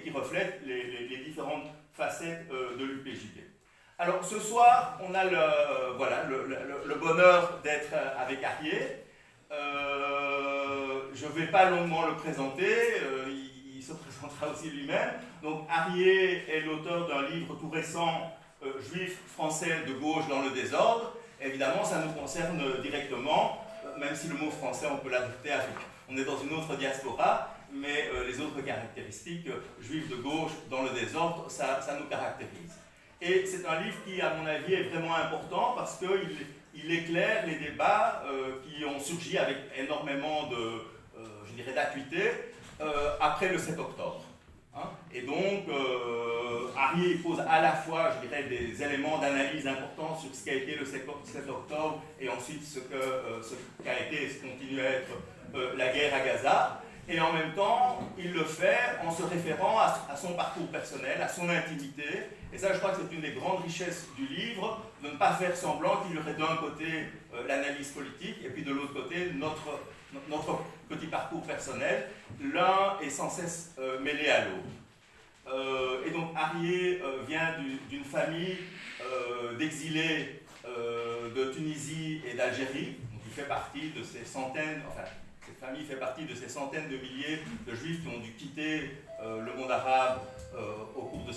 qui reflète les différentes facettes de l'UPJP. Alors ce soir, on a le bonheur d'être avec Arié. Je ne vais pas longuement le présenter, il se présentera aussi lui-même. Donc Arié est l'auteur d'un livre tout récent, Juifs français de gauche dans le désordre. Évidemment, ça nous concerne directement, même si le mot français, on peut l'adapter avec. On est dans une autre diaspora, mais les autres caractéristiques, juifs de gauche dans le désordre, ça nous caractérise. Et c'est un livre qui, à mon avis, est vraiment important parce qu'il éclaire les débats qui ont surgi avec énormément d'acuité après le 7 octobre. Hein. Et donc, Arié pose à la fois, je dirais, des éléments d'analyse importants sur ce qu'a été le 7 octobre et ensuite ce qu'a été et ce continue à être la guerre à Gaza. Et en même temps, il le fait en se référant à son parcours personnel, à son intimité. Et ça, je crois que c'est une des grandes richesses du livre, de ne pas faire semblant qu'il y aurait d'un côté l'analyse politique et puis de l'autre côté notre petit parcours personnel. L'un est sans cesse mêlé à l'autre. Et donc Arié vient d'une famille d'exilés de Tunisie et d'Algérie. Donc il fait partie de ces centaines, cette famille fait partie de ces centaines de milliers de juifs qui ont dû quitter le monde arabe au cours de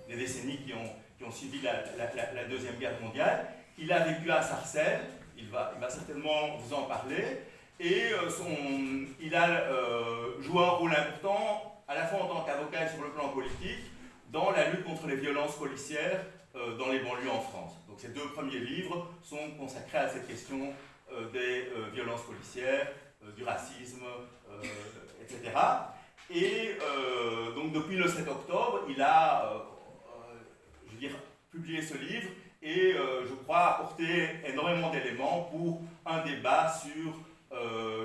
des décennies qui ont suivi la Deuxième Guerre mondiale. Il a vécu à Sarcelles, il va certainement vous en parler, et il a joué un rôle important, à la fois en tant qu'avocat et sur le plan politique, dans la lutte contre les violences policières dans les banlieues en France. Donc ces deux premiers livres sont consacrés à cette question des violences policières, du racisme, etc. Et donc depuis le 7 octobre, il a publié ce livre et je crois apporter énormément d'éléments pour un débat sur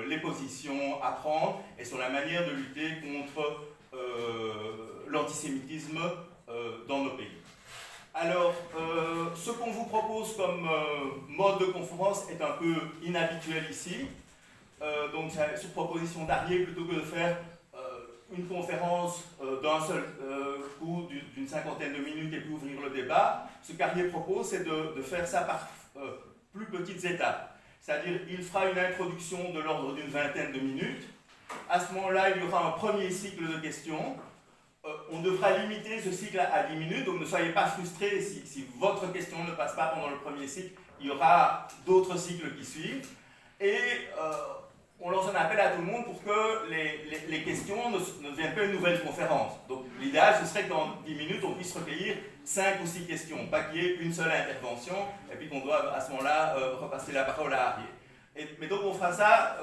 les positions à prendre et sur la manière de lutter contre l'antisémitisme dans nos pays. Alors, ce qu'on vous propose comme mode de conférence est un peu inhabituel ici. Donc, c'est sur proposition d'Arié, plutôt que de faire une conférence d'un seul coup d'une cinquantaine de minutes et puis ouvrir le débat, ce qu'Arié propose, c'est de faire ça par plus petites étapes. C'est-à-dire, il fera une introduction de l'ordre d'une vingtaine de minutes. À ce moment-là, il y aura un premier cycle de questions. On devra limiter ce cycle à 10 minutes, donc ne soyez pas frustrés si votre question ne passe pas pendant le premier cycle. Il y aura d'autres cycles qui suivent. Et on lance un appel à tout le monde pour que les questions ne deviennent pas une nouvelle conférence. Donc l'idéal, ce serait que dans 10 minutes, on puisse recueillir 5 ou 6 questions, pas qu'il y ait une seule intervention, et puis qu'on doive à ce moment-là repasser la parole à Arié. Mais donc on fera ça,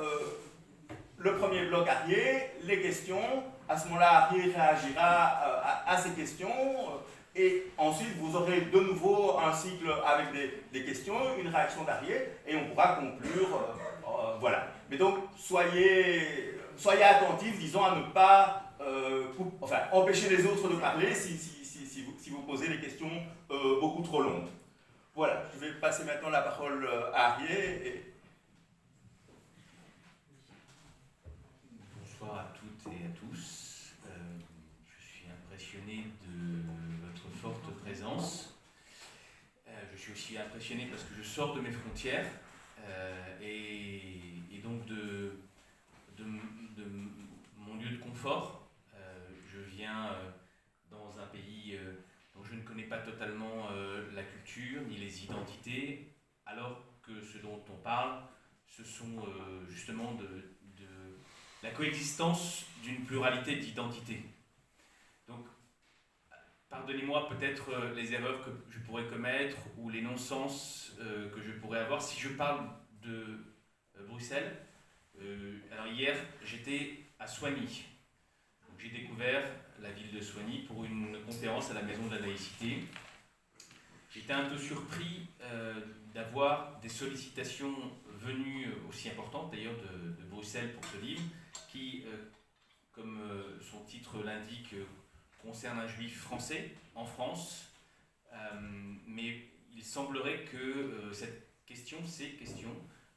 le premier bloc Arié, les questions, à ce moment-là Arié réagira à ces questions, et ensuite vous aurez de nouveau un cycle avec des questions, une réaction d'Arié, et on pourra conclure, voilà. Mais donc soyez attentifs, disons, à ne pas empêcher les autres de parler si vous posez des questions beaucoup trop longues. Voilà, je vais passer maintenant la parole à Arié. Bonsoir à toutes et à tous. Je suis impressionné de votre forte présence. Je suis aussi impressionné parce que je sors de mes frontières et donc de mon lieu de confort. Je viens dans un pays dont je ne connais pas totalement la culture ni les identités, alors que ce dont on parle, ce sont justement de la coexistence d'une pluralité d'identités. Donc, pardonnez-moi peut-être les erreurs que je pourrais commettre ou les non-sens que je pourrais avoir si je parle de Bruxelles. Alors hier, j'étais à Soigny. Donc, j'ai découvert la ville de Soigny pour une conférence à la Maison de la Laïcité. J'étais un peu surpris d'avoir des sollicitations venues aussi importantes d'ailleurs de Bruxelles pour ce livre, qui, comme son titre l'indique, concerne un juif français en France, mais il semblerait que ces questions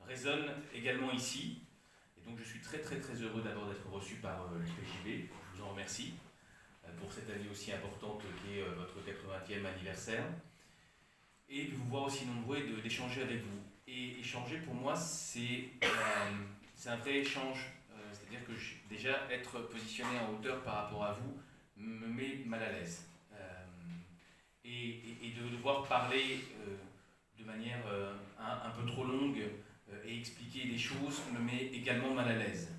résonnent également ici, et donc je suis très très très heureux d'abord d'être reçu par l'UPJP, je vous en remercie. pour cette année aussi importante qui est votre 80e anniversaire, et de vous voir aussi nombreux et d'échanger avec vous. Et échanger, pour moi, c'est un vrai échange. C'est-à-dire que déjà, être positionné en hauteur par rapport à vous me met mal à l'aise. Et de devoir parler de manière un peu trop longue et expliquer des choses me met également mal à l'aise.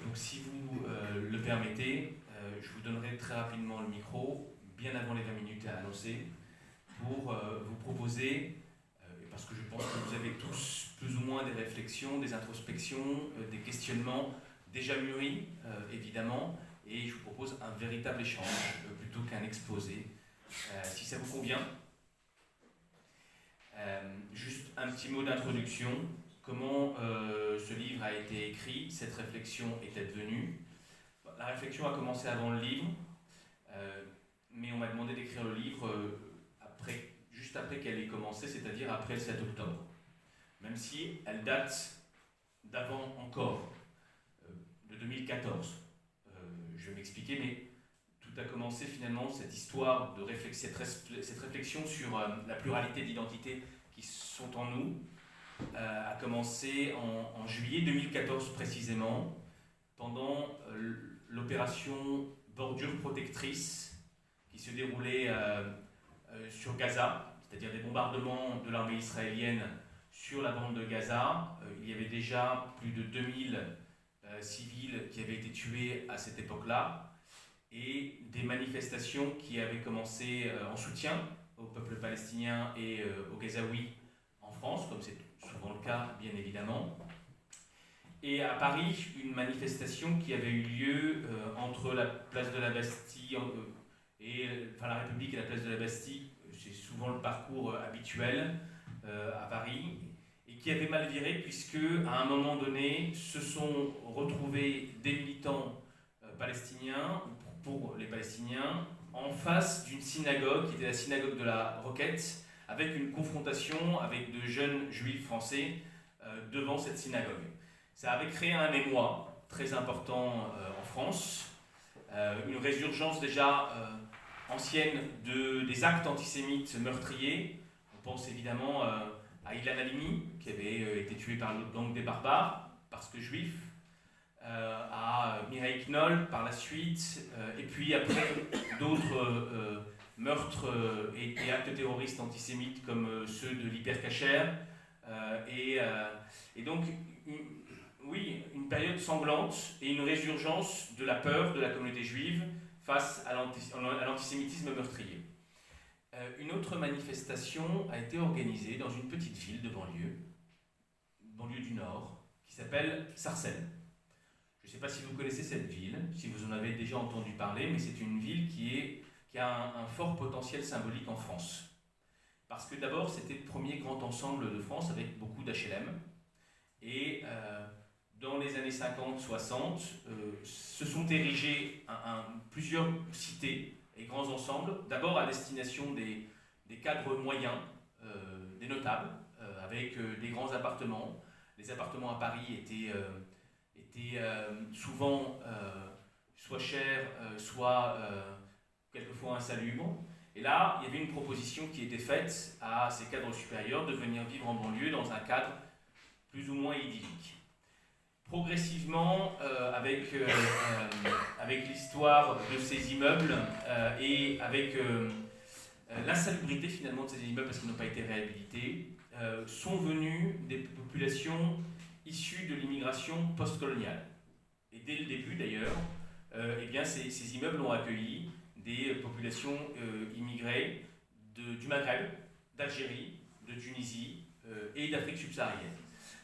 Donc si vous le permettez, je vous donnerai très rapidement le micro, bien avant les 20 minutes à annoncer, pour vous proposer, parce que je pense que vous avez tous plus ou moins des réflexions, des introspections, des questionnements déjà mûris, évidemment, et je vous propose un véritable échange plutôt qu'un exposé. Si ça vous convient, juste un petit mot d'introduction. Comment ce livre a été écrit, cette réflexion est advenue. La réflexion a commencé avant le livre, mais on m'a demandé d'écrire le livre juste après qu'elle ait commencé, c'est-à-dire après le 7 octobre. Même si elle date d'avant encore, de 2014. Je vais m'expliquer, mais tout a commencé finalement, cette histoire, cette réflexion sur la pluralité d'identités qui sont en nous, a commencé en juillet 2014 précisément, pendant l'opération Bordure Protectrice qui se déroulait sur Gaza, c'est-à-dire des bombardements de l'armée israélienne sur la bande de Gaza. Il y avait déjà plus de 2000 civils qui avaient été tués à cette époque-là, et des manifestations qui avaient commencé en soutien au peuple palestinien et aux Gazaouis en France, comme c'est souvent le cas, bien évidemment. Et à Paris, une manifestation qui avait eu lieu entre la place de la Bastille la République et la place de la Bastille. C'est souvent le parcours habituel à Paris, et qui avait mal viré puisque à un moment donné se sont retrouvés des militants palestiniens, pour les Palestiniens, en face d'une synagogue qui était la synagogue de la Roquette, avec une confrontation avec de jeunes juifs français devant cette synagogue. Ça avait créé un émoi très important en France, une résurgence déjà ancienne des actes antisémites meurtriers. On pense évidemment à Ilan Halimi, qui avait été tué par le gang des barbares, parce que juif, à Mireille Knoll par la suite, et puis après d'autres meurtres et actes terroristes antisémites comme ceux de l'Hypercacher, et donc une période sanglante et une résurgence de la peur de la communauté juive face à l'antisémitisme meurtrier. Une autre manifestation a été organisée dans une petite ville de banlieue du Nord, qui s'appelle Sarcelles. Je ne sais pas si vous connaissez cette ville, si vous en avez déjà entendu parler, mais c'est une ville qui a un fort potentiel symbolique en France. Parce que d'abord, c'était le premier grand ensemble de France avec beaucoup d'HLM. Et dans les années 50-60, se sont érigées plusieurs cités et grands ensembles, d'abord à destination des cadres moyens, des notables, avec des grands appartements. Les appartements à Paris étaient souvent soit chers, soit quelquefois insalubres. Et là, il y avait une proposition qui était faite à ces cadres supérieurs de venir vivre en banlieue dans un cadre plus ou moins idyllique. Progressivement, avec l'histoire de ces immeubles et avec l'insalubrité finalement de ces immeubles parce qu'ils n'ont pas été réhabilités, sont venues des populations issues de l'immigration post-coloniale. Et dès le début d'ailleurs, ces immeubles ont accueilli des populations immigrées du Maghreb, d'Algérie, de Tunisie et d'Afrique subsaharienne.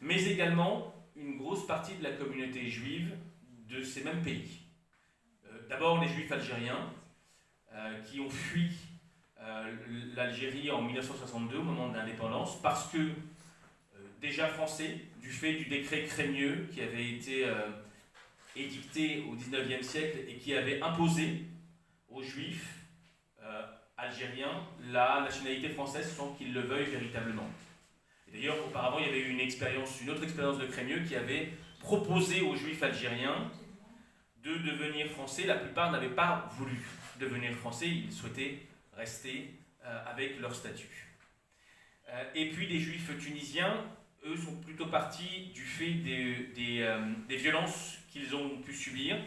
Mais également une grosse partie de la communauté juive de ces mêmes pays. D'abord les juifs algériens qui ont fui l'Algérie en 1962 au moment de l'indépendance parce que déjà français, du fait du décret Crémieux qui avait été édicté au XIXe siècle et qui avait imposé aux juifs algériens la nationalité française sans qu'ils le veuillent véritablement. Et d'ailleurs, auparavant, il y avait eu une autre expérience de Crémieux qui avait proposé aux juifs algériens de devenir français. La plupart n'avaient pas voulu devenir français, ils souhaitaient rester avec leur statut. Et puis des juifs tunisiens, eux, sont plutôt partis du fait des violences qu'ils ont pu subir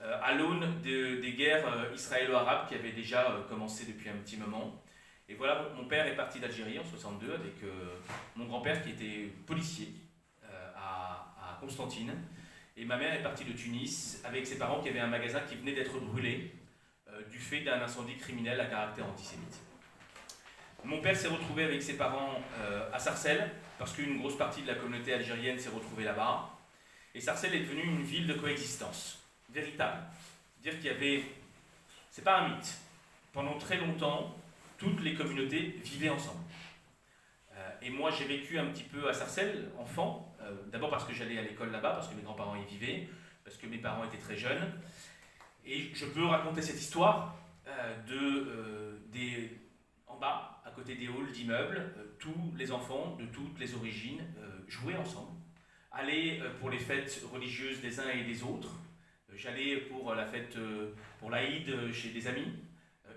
à l'aune des guerres israélo-arabes qui avaient déjà commencé depuis un petit moment. Et voilà, mon père est parti d'Algérie en 62 avec mon grand-père qui était policier à Constantine. Et ma mère est partie de Tunis avec ses parents qui avaient un magasin qui venait d'être brûlé du fait d'un incendie criminel à caractère antisémite. Mon père s'est retrouvé avec ses parents à Sarcelles, parce qu'une grosse partie de la communauté algérienne s'est retrouvée là-bas. Et Sarcelles est devenue une ville de coexistence, véritable. C'est-à-dire qu'il y avait, c'est pas un mythe, pendant très longtemps, toutes les communautés vivaient ensemble. Et moi, j'ai vécu un petit peu à Sarcelles, enfant, d'abord parce que j'allais à l'école là-bas, parce que mes grands-parents y vivaient, parce que mes parents étaient très jeunes. Et je peux raconter cette histoire en bas, à côté des halls d'immeubles, tous les enfants de toutes les origines jouaient ensemble, allaient pour les fêtes religieuses des uns et des autres. J'allais pour la fête, pour l'Aïd chez des amis.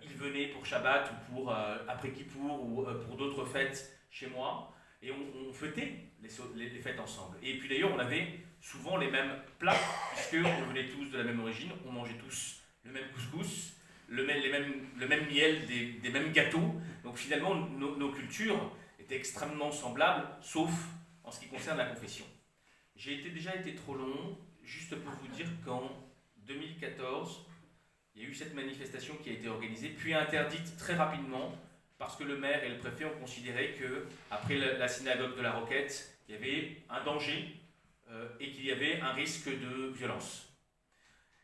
Ils venaient pour Shabbat ou pour après Kippour ou pour d'autres fêtes chez moi. Et on fêtait les fêtes ensemble. Et puis d'ailleurs, on avait souvent les mêmes plats, puisqu'on venait tous de la même origine, on mangeait tous le même couscous, le même miel, des mêmes gâteaux. Donc finalement, nos cultures étaient extrêmement semblables, sauf en ce qui concerne la confession. J'ai déjà été trop long, juste pour vous dire qu'en 2014, il y a eu cette manifestation qui a été organisée, puis interdite très rapidement, parce que le maire et le préfet ont considéré qu'après la synagogue de la Roquette, il y avait un danger et qu'il y avait un risque de violence.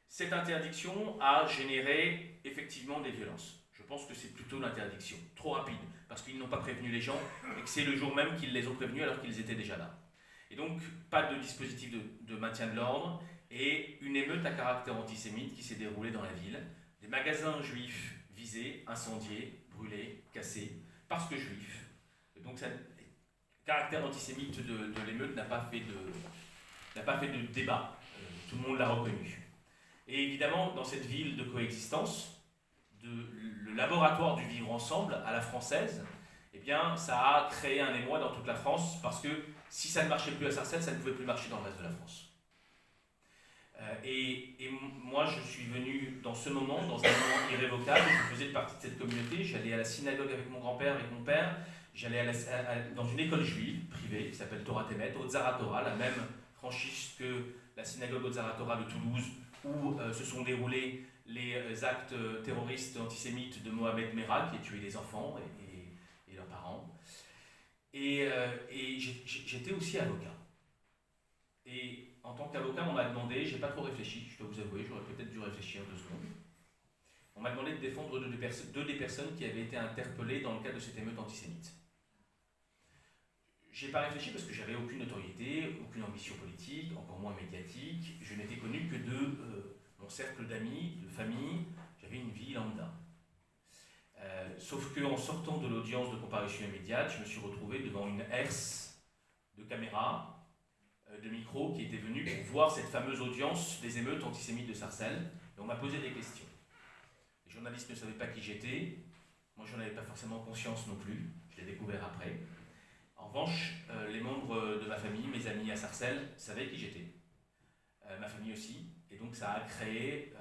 Cette interdiction a généré effectivement des violences. Je pense que c'est plutôt l'interdiction, trop rapide, parce qu'ils n'ont pas prévenu les gens et que c'est le jour même qu'ils les ont prévenus alors qu'ils étaient déjà là. Et donc, pas de dispositif de maintien de l'ordre et une émeute à caractère antisémite qui s'est déroulée dans la ville. Des magasins juifs visés, incendiés, brûlés, cassés, parce que juifs. Et donc, le caractère antisémite de l'émeute n'a pas fait de débat. Tout le monde l'a reconnu. Et évidemment, dans cette ville de coexistence, le laboratoire du vivre ensemble à la française, eh bien, ça a créé un émoi dans toute la France, parce que si ça ne marchait plus à Sarcelles, ça ne pouvait plus marcher dans le reste de la France. Et moi, je suis venu dans ce moment, dans un moment irrévocable, je faisais partie de cette communauté, j'allais à la synagogue avec mon grand-père, avec mon père, j'allais dans une école juive privée qui s'appelle Torah Temet, Ozara Torah, la même franchise que la synagogue Ozara Torah de Toulouse, où se sont déroulés les actes terroristes antisémites de Mohamed Merah, qui a tué des enfants et leurs parents. Et j'étais aussi avocat. Et en tant qu'avocat, on m'a demandé, j'ai pas trop réfléchi, je dois vous avouer, j'aurais peut-être dû réfléchir 2 secondes. On m'a demandé de défendre deux des personnes qui avaient été interpellées dans le cadre de cette émeute antisémite. J'ai pas réfléchi parce que j'avais aucune notoriété, aucune ambition politique, encore moins médiatique. Je n'étais connu que de mon cercle d'amis, de famille. J'avais une vie lambda. Sauf qu'en sortant de l'audience de comparution immédiate, je me suis retrouvé devant une herse de caméras, de micros qui étaient venus pour voir cette fameuse audience des émeutes antisémites de Sarcelles. Et on m'a posé des questions. Les journalistes ne savaient pas qui j'étais. Moi, je n'en avais pas forcément conscience non plus. Je l'ai découvert après. En revanche, les membres de ma famille, mes amis à Sarcelles, savaient qui j'étais. Ma famille aussi. Et donc ça a créé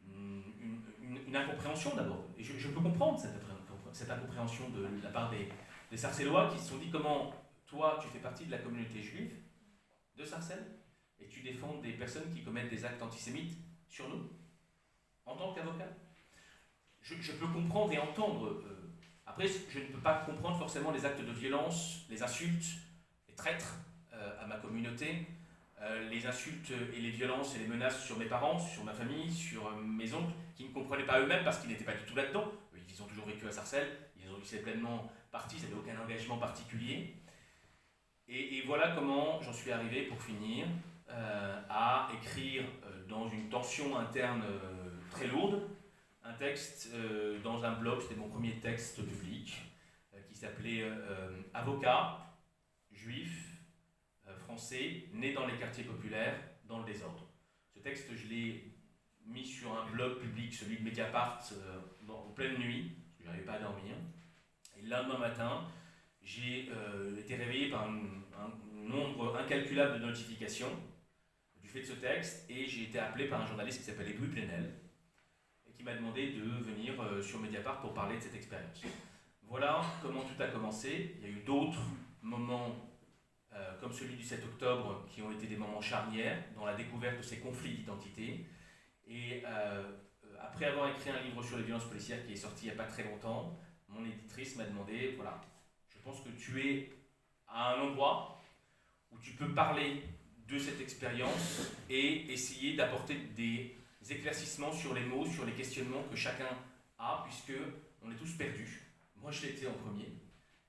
une incompréhension d'abord. Et je peux comprendre cette incompréhension de la part des Sarcellois qui se sont dit comment toi tu fais partie de la communauté juive de Sarcelles et tu défends des personnes qui commettent des actes antisémites sur nous en tant qu'avocat. Je peux comprendre et entendre. Après, je ne peux pas comprendre forcément les actes de violence, les insultes, les traîtres à ma communauté, les insultes et les violences et les menaces sur mes parents, sur ma famille, sur mes oncles, qui ne comprenaient pas eux-mêmes parce qu'ils n'étaient pas du tout là-dedans. Ils ont toujours vécu à Sarcelles, ils ont été pleinement partis, ils n'avaient aucun engagement particulier. Et voilà comment j'en suis arrivé, pour finir, à écrire dans une tension interne très lourde, un texte dans un blog, c'était mon premier texte public, qui s'appelait Avocat, juif, français, né dans les quartiers populaires, dans le désordre. Ce texte, je l'ai mis sur un blog public, celui de Mediapart, en pleine nuit, parce que je n'arrivais pas à dormir. Et le lendemain matin, j'ai été réveillé par un nombre incalculable de notifications du fait de ce texte, et j'ai été appelé par un journaliste qui s'appelle Louis Plenel, et qui m'a demandé de venir sur Mediapart pour parler de cette expérience. Voilà comment tout a commencé. Il y a eu d'autres moments comme celui du 7 octobre qui ont été des moments charnières dans la découverte de ces conflits d'identité. Et après avoir écrit un livre sur les violences policières qui est sorti il n'y a pas très longtemps, mon éditrice m'a demandé, voilà, je pense que tu es à un endroit où tu peux parler de cette expérience et essayer d'apporter des éclaircissements sur les mots, sur les questionnements que chacun a, puisque on est tous perdus. Moi, je l'ai été en premier,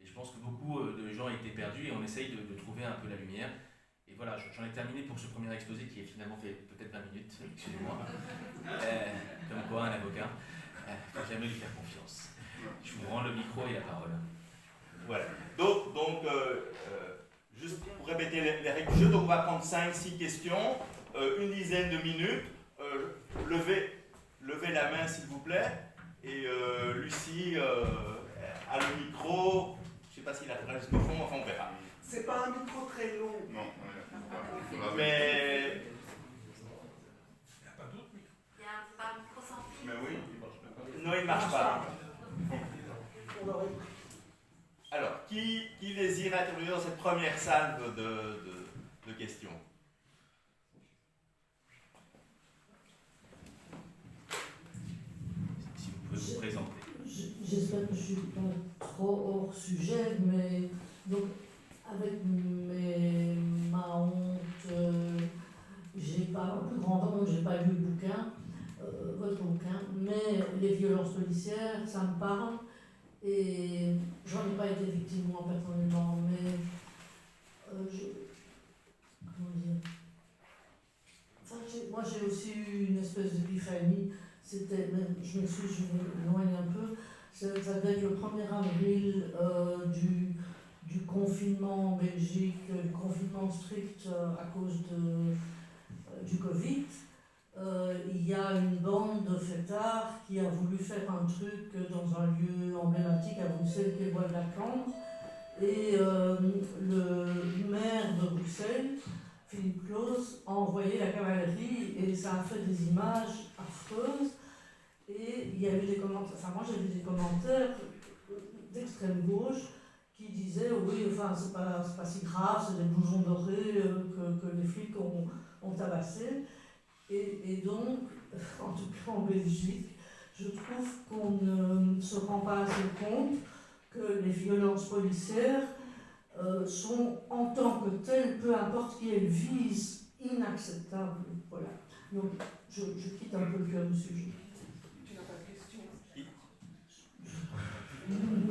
et je pense que beaucoup de gens étaient perdus, et on essaye de trouver un peu la lumière. Et voilà, j'en ai terminé pour ce premier exposé qui est finalement fait peut-être 20 minutes, excusez-moi. Comme quoi, un avocat, il ne faut jamais lui faire confiance. Je vous rends le micro et la parole. Voilà. Donc juste pour répéter les règles du jeu, donc on va prendre 5-6 questions, une dizaine de minutes. Levez la main s'il vous plaît. Et Lucie a le micro. Je ne sais pas s'il arrivera jusqu'au fond, enfin on verra. C'est pas un micro très long. Non. Mais. Il n'y a pas d'autre micro. Il y a pas un micro sans fil. Mais oui, il marche pas. Non, il ne marche pas. Alors, qui désire intervenir dans cette première salve de questions? Si vous pouvez vous présenter. J'espère que je ne suis pas trop hors sujet, mais donc avec ma honte, j'ai pas, plus grande honte, j'ai pas lu le bouquin, votre bouquin, mais les violences policières, ça me parle, et j'en ai pas été victime moi personnellement, mais comment dire, enfin, moi j'ai aussi eu une espèce d'épiphanie. C'était, je m'excuse, je m'éloigne un peu, ça devait être le 1er avril du confinement en Belgique, du confinement strict à cause du Covid. Il y a une bande de fêtards qui a voulu faire un truc dans un lieu emblématique à Bruxelles qui est le Bois de la Cambre. Et le maire de Bruxelles, Philippe Claus, a envoyé la cavalerie et ça a fait des images affreuses. Et il y a eu des commentaires, enfin moi j'ai vu des commentaires d'extrême gauche qui disaient oui, enfin c'est pas si grave, c'est des blousons dorés que les flics ont tabassé. Et donc, en tout cas en Belgique, je trouve qu'on ne se rend pas assez compte que les violences policières sont en tant que telles, peu importe qui elles visent, inacceptables. Voilà. Donc je quitte un peu le cœur du sujet.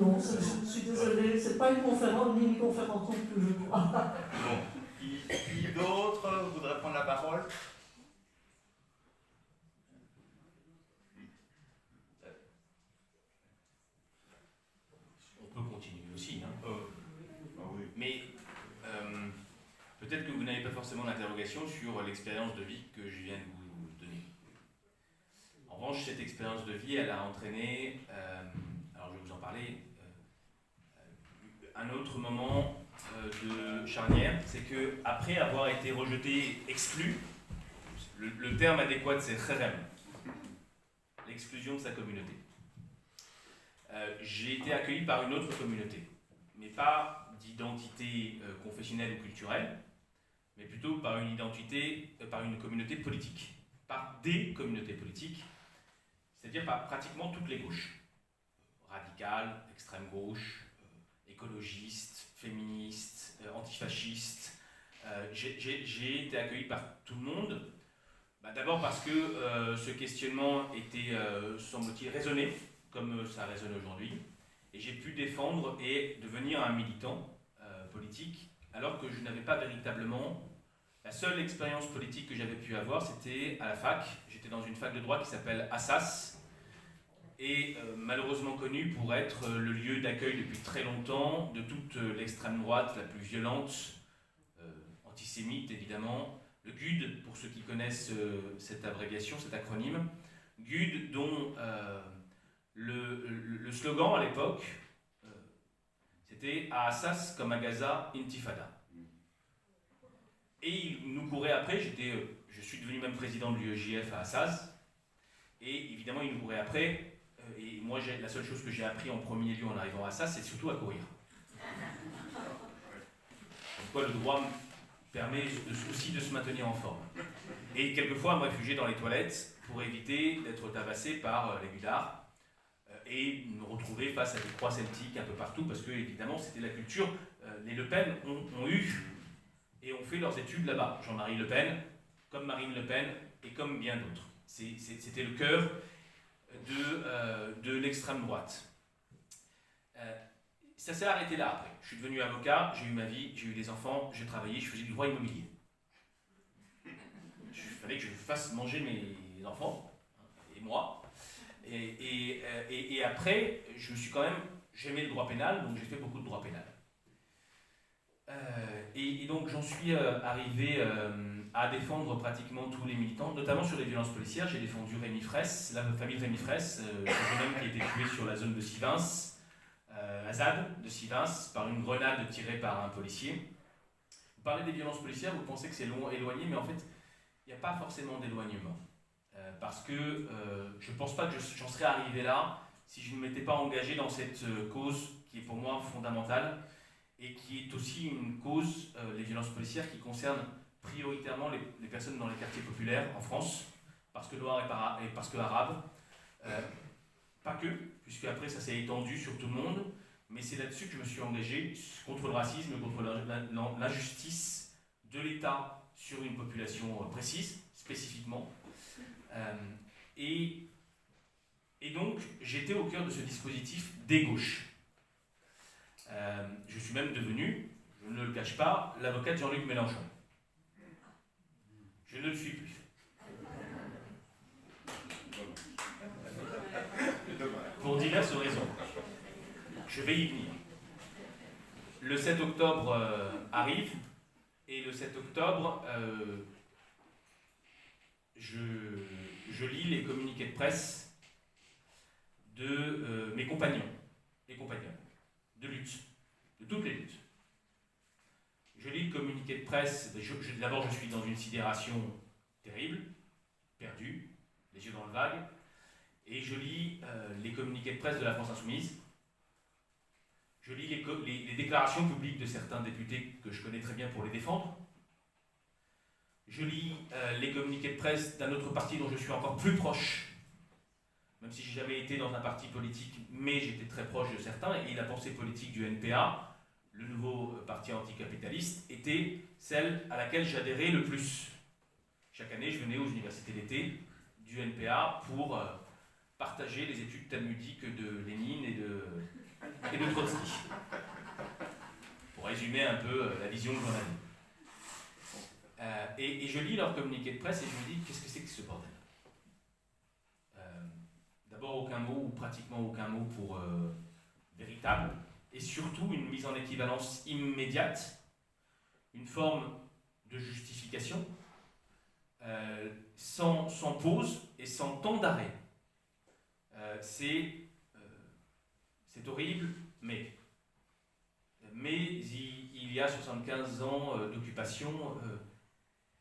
Non, je suis désolée, c'est pas une conférence, ni une conférence non plus, je crois. Bon, qui d'autre voudrait prendre la parole? On peut continuer aussi, hein. Oui. Mais peut-être que vous n'avez pas forcément d'interrogation sur l'expérience de vie que je viens de vous donner. En revanche, cette expérience de vie, elle a entraîné, alors je vais vous en parler, un autre moment de charnière, c'est que après avoir été rejeté, exclu, le terme adéquat c'est kherem, l'exclusion de sa communauté. J'ai été accueilli par une autre communauté, mais pas d'identité confessionnelle ou culturelle, mais plutôt par une communauté politique, par des communautés politiques, c'est-à-dire par pratiquement toutes les gauches, radicales, extrême gauche, écologistes, féministes, antifascistes. J'ai été accueilli par tout le monde, d'abord parce que ce questionnement était, semble-t-il, raisonné, comme ça résonne aujourd'hui, et j'ai pu défendre et devenir un militant politique, alors que je n'avais pas véritablement... La seule expérience politique que j'avais pu avoir, c'était à la fac. J'étais dans une fac de droit qui s'appelle Assas, et malheureusement connu pour être le lieu d'accueil depuis très longtemps de toute l'extrême droite la plus violente, antisémite évidemment, GUD, pour ceux qui connaissent cette abréviation, cet acronyme. GUD, dont le slogan à l'époque, c'était « À Assas comme à Gaza, Intifada ». Et il nous courait après, je suis devenu même président de l'UEJF à Assas, et évidemment il nous courait après, et moi la seule chose que j'ai appris en premier lieu en arrivant à Assas, c'est surtout à courir. Comme quoi le droit permet aussi de se maintenir en forme. Et quelquefois à me réfugier dans les toilettes pour éviter d'être tabassé par les gudards et me retrouver face à des croix celtiques un peu partout, parce que évidemment c'était la culture. Les Le Pen ont eu et ont fait leurs études là-bas. Jean-Marie Le Pen, comme Marine Le Pen et comme bien d'autres. C'était le cœur de l'extrême droite. Ça s'est arrêté là après. Je suis devenu avocat, j'ai eu ma vie, j'ai eu des enfants, j'ai travaillé, je faisais du droit immobilier. Il fallait que je fasse manger mes enfants et moi. Et après, j'aimais le droit pénal, donc j'ai fait beaucoup de droit pénal. Et donc j'en suis arrivé à défendre pratiquement tous les militants, notamment sur les violences policières. J'ai défendu Rémi Fraisse, la famille de Rémi Fraisse, ce jeune homme qui a été tué sur la zone de Sivins, à ZAD de Sivins, par une grenade tirée par un policier. Vous parlez des violences policières, vous pensez que c'est éloigné, mais en fait, il n'y a pas forcément d'éloignement. Parce que je ne pense pas que j'en serais arrivé là si je ne m'étais pas engagé dans cette cause qui est pour moi fondamentale et qui est aussi une cause, les violences policières, qui concernent prioritairement les personnes dans les quartiers populaires en France, parce que noirs et parce que arabes. Pas que, puisque après ça s'est étendu sur tout le monde, mais c'est là-dessus que je me suis engagé, contre le racisme, contre l'injustice de l'État sur une population précise, spécifiquement. Et donc j'étais au cœur de ce dispositif des gauches. Je suis même devenu, je ne le cache pas, l'avocat de Jean-Luc Mélenchon. Je ne le suis plus. Pour diverses raisons. Je vais y venir. Le 7 octobre arrive, et le 7 octobre, je lis les communiqués de presse de mes compagnons, les compagnons de lutte, de toutes les luttes. Je lis le communiqué de presse, d'abord je suis dans une sidération terrible, perdue, les yeux dans le vague, et je lis les communiqués de presse de la France Insoumise. Je lis les déclarations publiques de certains députés que je connais très bien pour les défendre. Je lis les communiqués de presse d'un autre parti dont je suis encore plus proche, même si je n'ai jamais été dans un parti politique, mais j'étais très proche de certains, et la pensée politique du NPA, le nouveau parti anticapitaliste, était celle à laquelle j'adhérais le plus. Chaque année, je venais aux universités d'été du NPA pour partager les études talmudiques de Lénine et de Trotsky. Pour résumer un peu la vision que j'en avais. Et je lis leur communiqué de presse et je me dis, qu'est-ce que c'est que ce bordel ? D'abord, aucun mot, ou pratiquement aucun mot pour véritable, et surtout une mise en équivalence immédiate, une forme de justification, sans pause et sans temps d'arrêt. C'est horrible, mais il y a 75 ans d'occupation,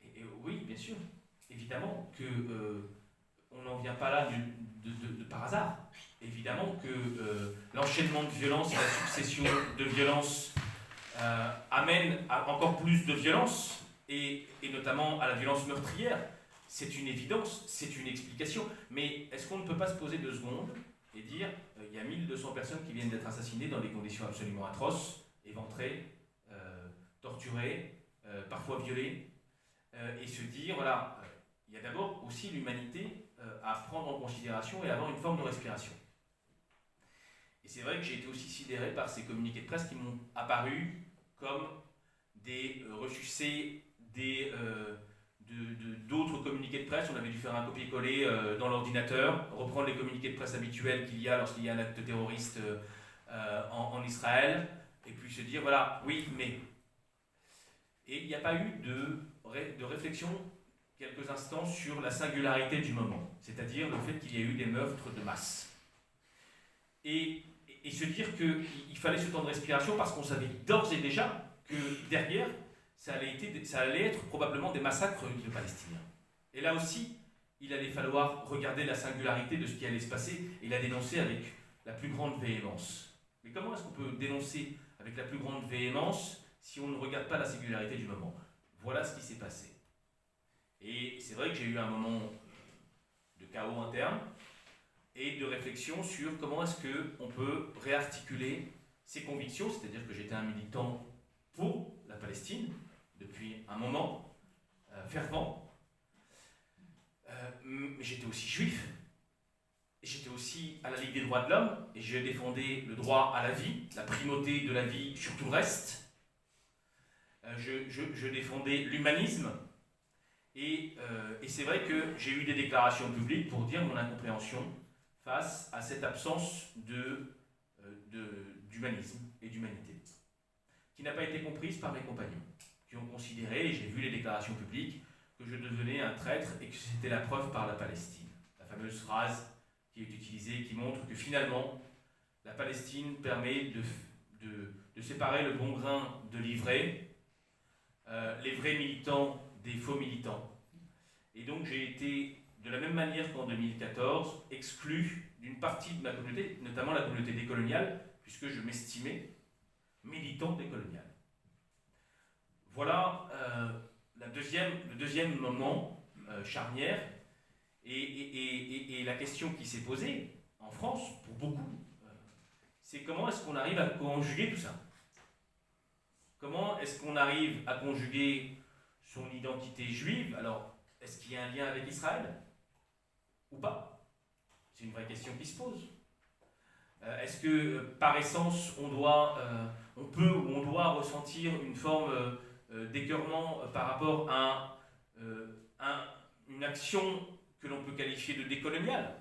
et oui, bien sûr, évidemment que on n'en vient pas là par hasard. Évidemment que l'enchaînement de violences et la succession de violences amène à encore plus de violence, et notamment à la violence meurtrière. C'est une évidence, c'est une explication. Mais est-ce qu'on ne peut pas se poser 2 secondes et dire il y a 1200 personnes qui viennent d'être assassinées dans des conditions absolument atroces, éventrées, torturées, parfois violées, et se dire, voilà, il y a d'abord aussi l'humanité à prendre en considération et à avoir une forme de respiration. Et c'est vrai que j'ai été aussi sidéré par ces communiqués de presse qui m'ont apparu comme des ressucés d'autres communiqués de presse. On avait dû faire un copier-coller dans l'ordinateur, reprendre les communiqués de presse habituels qu'il y a lorsqu'il y a un acte terroriste en Israël, et puis se dire, voilà, oui, mais... Et il n'y a pas eu de réflexion quelques instants sur la singularité du moment, c'est-à-dire le fait qu'il y a eu des meurtres de masse. Et se dire qu'il fallait ce temps de respiration parce qu'on savait d'ores et déjà que derrière, ça allait être probablement des massacres de Palestiniens. Et là aussi, il allait falloir regarder la singularité de ce qui allait se passer et la dénoncer avec la plus grande véhémence. Mais comment est-ce qu'on peut dénoncer avec la plus grande véhémence si on ne regarde pas la singularité du moment? Voilà ce qui s'est passé. Et c'est vrai que j'ai eu un moment de chaos interne et de réflexion sur comment est-ce qu'on peut réarticuler ses convictions, c'est-à-dire que j'étais un militant pour la Palestine depuis un moment, fervent, mais j'étais aussi juif, et j'étais aussi à la Ligue des droits de l'homme, et je défendais le droit à la vie, la primauté de la vie sur tout le reste, je défendais l'humanisme, et c'est vrai que j'ai eu des déclarations publiques pour dire mon incompréhension face à cette absence d'humanisme et d'humanité, qui n'a pas été comprise par mes compagnons, qui ont considéré, et j'ai vu les déclarations publiques, que je devenais un traître et que c'était la preuve par la Palestine. La fameuse phrase qui est utilisée, qui montre que finalement, la Palestine permet de séparer le bon grain de l'ivraie, les vrais militants des faux militants. Et donc j'ai été, de la même manière qu'en 2014, exclu d'une partie de ma communauté, notamment la communauté décoloniale, puisque je m'estimais militant décolonial. Voilà le deuxième moment charnière, et la question qui s'est posée en France, pour beaucoup, c'est comment est-ce qu'on arrive à conjuguer tout ça? Comment est-ce qu'on arrive à conjuguer son identité juive? Alors, est-ce qu'il y a un lien avec Israël ou pas? C'est une vraie question qui se pose. Est-ce que, par essence, on peut ou on doit ressentir une forme d'écœurement par rapport à une action que l'on peut qualifier de décoloniale?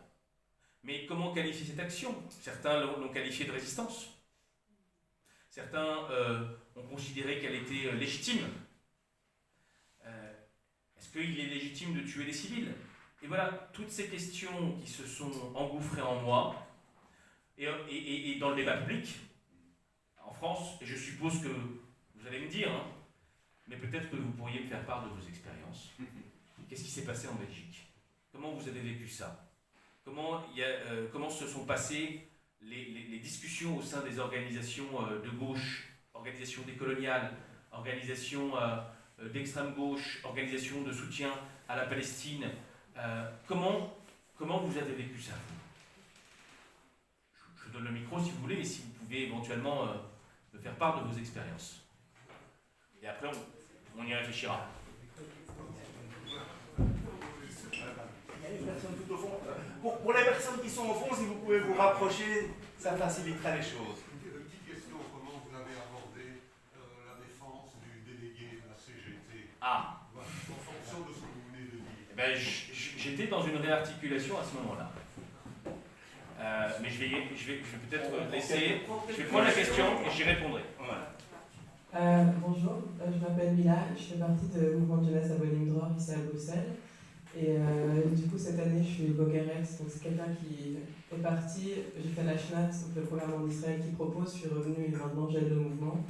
Mais comment qualifier cette action? Certains l'ont qualifiée de résistance. Certains ont considéré qu'elle était légitime. Est-ce qu'il est légitime de tuer des civils? Et voilà, toutes ces questions qui se sont engouffrées en moi, et dans le débat public, en France, et je suppose que vous allez me dire, hein, mais peut-être que vous pourriez me faire part de vos expériences. Qu'est-ce qui s'est passé en Belgique? Comment vous avez vécu ça? Comment se sont passées les discussions au sein des organisations de gauche, organisations décoloniales, organisations d'extrême gauche, organisations de soutien à la Palestine? Comment vous avez vécu ça? Je vous donne le micro si vous voulez, et si vous pouvez éventuellement me faire part de vos expériences. Et après, on y réfléchira. Il y a une personne tout au fond. Pour les personnes qui sont au fond, si vous pouvez vous rapprocher, ça facilitera les choses. Une petite question, comment vous avez abordé la défense du délégué de la CGT? Ah. Voilà, en fonction de ce que vous venez de dire. Eh ben, j'étais dans une réarticulation à ce moment-là. Mais je vais peut-être laisser. Je vais prendre la question et j'y répondrai. Voilà. Bonjour, je m'appelle Mila, je fais partie du mouvement de jeunesse Abonning Dror ici à Bruxelles. Et du coup, cette année, je suis Bokerex, donc c'est quelqu'un qui est parti. J'ai fait la SHNAT, donc le programme en Israël qui propose, je suis revenue et maintenant j'aide le mouvement.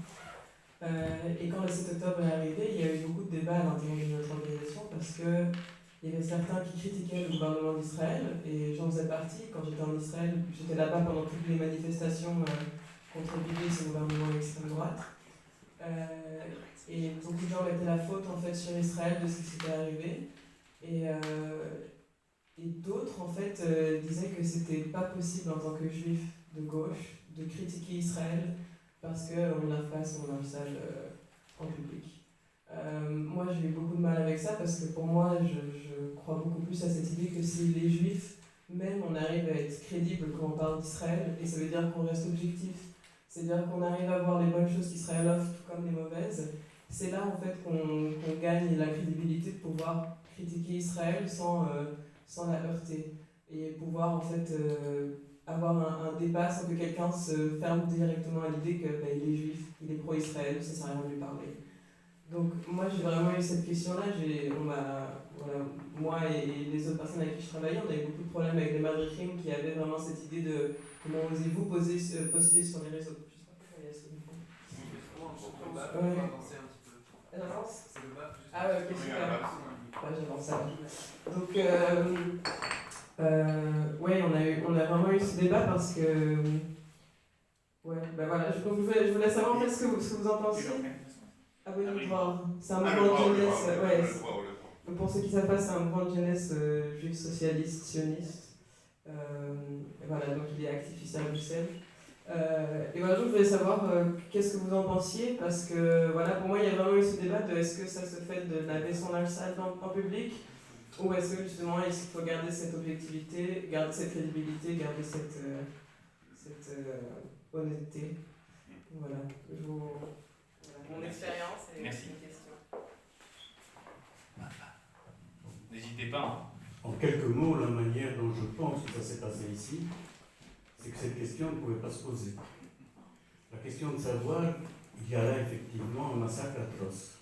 Et quand le 7 octobre est arrivé, il y a eu beaucoup de débats à l'intérieur de notre organisation parce que il y avait certains qui critiquaient le gouvernement d'Israël, et j'en faisais partie. Quand j'étais en Israël, j'étais là-bas pendant toutes les manifestations contre Bibi, ce gouvernement d'extrême droite. Et beaucoup de gens mettaient la faute en fait sur Israël de ce qui s'était arrivé. Et d'autres en fait disaient que c'était pas possible en tant que juif de gauche de critiquer Israël parce qu'on lave pas son linge sale en public. Moi j'ai eu beaucoup de mal avec ça parce que pour moi je crois beaucoup plus à cette idée que si les juifs même on arrive à être crédible quand on parle d'Israël, et ça veut dire qu'on reste objectif, c'est-à-dire qu'on arrive à voir les bonnes choses qu'Israël offre tout comme les mauvaises, c'est là en fait qu'on gagne la crédibilité de pouvoir critiquer Israël sans la heurter, et pouvoir en fait avoir un débat sans que quelqu'un se ferme directement à l'idée qu'il est juif, il est pro-Israël, ça sert à rien de lui parler. Donc moi j'ai vraiment eu cette question-là. Voilà, moi et les autres personnes avec qui je travaillais, on avait beaucoup de problèmes avec les madrichim qui avaient vraiment cette idée de comment osez-vous poster sur les réseaux. Je sais pas pourquoi il y a ce micro. Ouais. Elle avance. Ah ouais, ok, super. Ouais, j'avance ça. Donc ouais, on a vraiment eu ce débat parce que ouais, ben voilà, donc je voulais savoir en fait ce que vous en pensez. Abonnement, c'est un mouvement de jeunesse, ouais. Donc pour ceux qui savent pas, c'est un mouvement de jeunesse juif socialiste, sioniste. Et voilà, donc il est actif ici à Bruxelles. Et voilà, donc je voulais savoir qu'est-ce que vous en pensiez, parce que voilà, pour moi il y a vraiment eu ce débat de est-ce que ça se fait de laver son linge sale en public, ou est-ce que justement il faut garder cette objectivité, garder cette crédibilité, garder cette honnêteté. Voilà, mon expérience et Merci. mes questions. N'hésitez pas. Hein. En quelques mots, la manière dont je pense que ça s'est passé ici, c'est que cette question ne pouvait pas se poser. La question de savoir, il y a là effectivement un massacre atroce.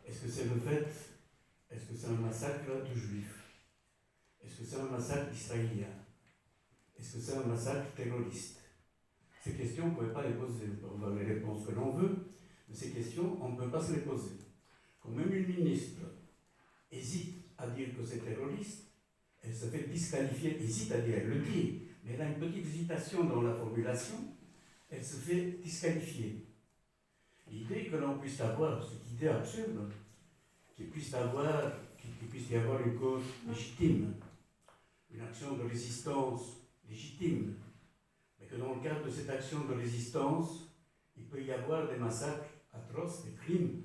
Est-ce que c'est un massacre de juifs? Est-ce que c'est un massacre israélien? Est-ce que c'est un massacre terroriste? Ces questions, on ne pouvait pas les poser. On donne les réponses que l'on veut, mais ces questions, on ne peut pas se les poser. Quand même une ministre hésite à dire que c'est terroriste, elle se fait disqualifier, hésite à dire, elle le dit, mais elle a une petite hésitation dans la formulation, elle se fait disqualifier. L'idée que l'on puisse avoir, cette idée absurde, qu'il puisse y avoir une cause légitime, une action de résistance légitime, mais que dans le cadre de cette action de résistance, il peut y avoir des massacres atroces, des crimes,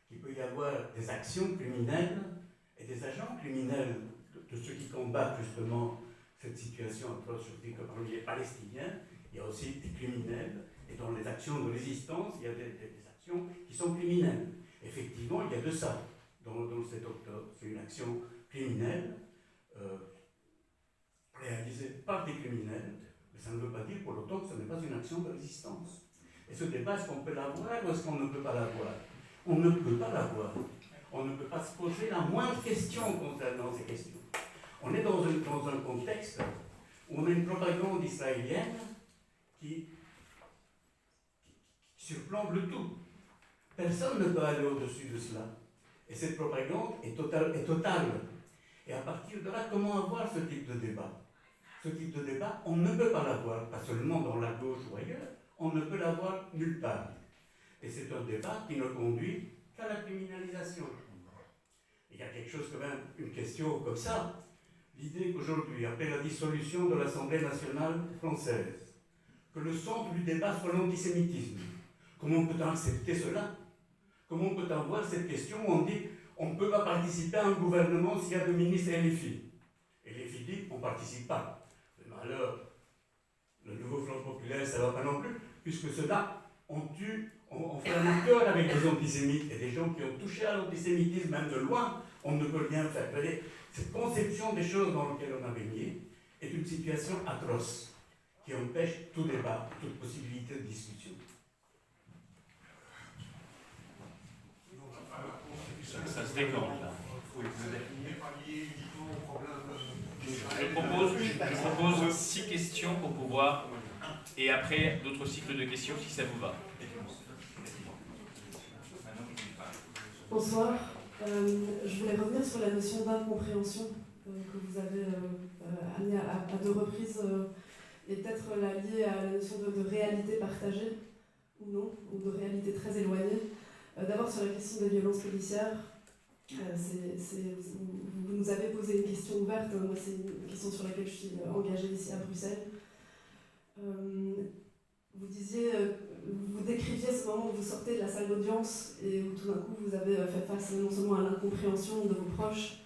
qu'il peut y avoir des actions criminelles et des agents criminels de ceux qui combattent justement cette situation atroce. Je dis que parmi les Palestiniens, il y a aussi des criminels, et dans les actions de résistance, il y a des actions qui sont criminelles. Effectivement, il y a de ça dans le 7 octobre. C'est une action criminelle réalisée par des criminels, mais ça ne veut pas dire pour autant que ce n'est pas une action de résistance. Et ce débat, est-ce qu'on peut l'avoir ou est-ce qu'on ne peut pas l'avoir? On ne peut pas l'avoir. On ne peut pas se poser la moindre question concernant ces questions. On est dans un contexte où on a une propagande israélienne qui surplombe le tout. Personne ne peut aller au-dessus de cela. Et cette propagande est totale. Et à partir de là, comment avoir ce type de débat? Ce type de débat, on ne peut pas l'avoir, pas seulement dans la gauche ou ailleurs, on ne peut l'avoir nulle part. Et c'est un débat qui ne conduit qu'à la criminalisation. Il y a quelque chose quand même, une question comme ça. L'idée qu'aujourd'hui, après la dissolution de l'Assemblée nationale française, que le centre du débat soit l'antisémitisme. Comment peut-on accepter cela? Comment peut-on voir cette question où on dit on ne peut pas participer à un gouvernement s'il y a deux ministres et les filles? Et les filles disent on ne participe pas. Mais alors, le nouveau Front populaire, ça ne va pas non plus, puisque ceux-là, on fait un accord avec les antisémites et des gens qui ont touché à l'antisémitisme, même de loin, on ne peut rien faire. Cette conception des choses dans lesquelles on a baigné est une situation atroce qui empêche tout débat, toute possibilité de discussion. Ça se décante là. Oui, vous n'est pas lié uniquement au problème Je propose 6 questions pour pouvoir, et après d'autres cycles de questions si ça vous va. Bonsoir. Je voulais revenir sur la notion d'incompréhension que vous avez amenée à 2 reprises et peut-être la lier à la notion de réalité partagée ou non, ou de réalité très éloignée. D'abord sur la question des violences policières, vous nous avez posé une question ouverte, moi c'est une question sur laquelle je suis engagée ici à Bruxelles. Vous disiez, vous décriviez ce moment où vous sortez de la salle d'audience et où tout d'un coup vous avez fait face non seulement à l'incompréhension de vos proches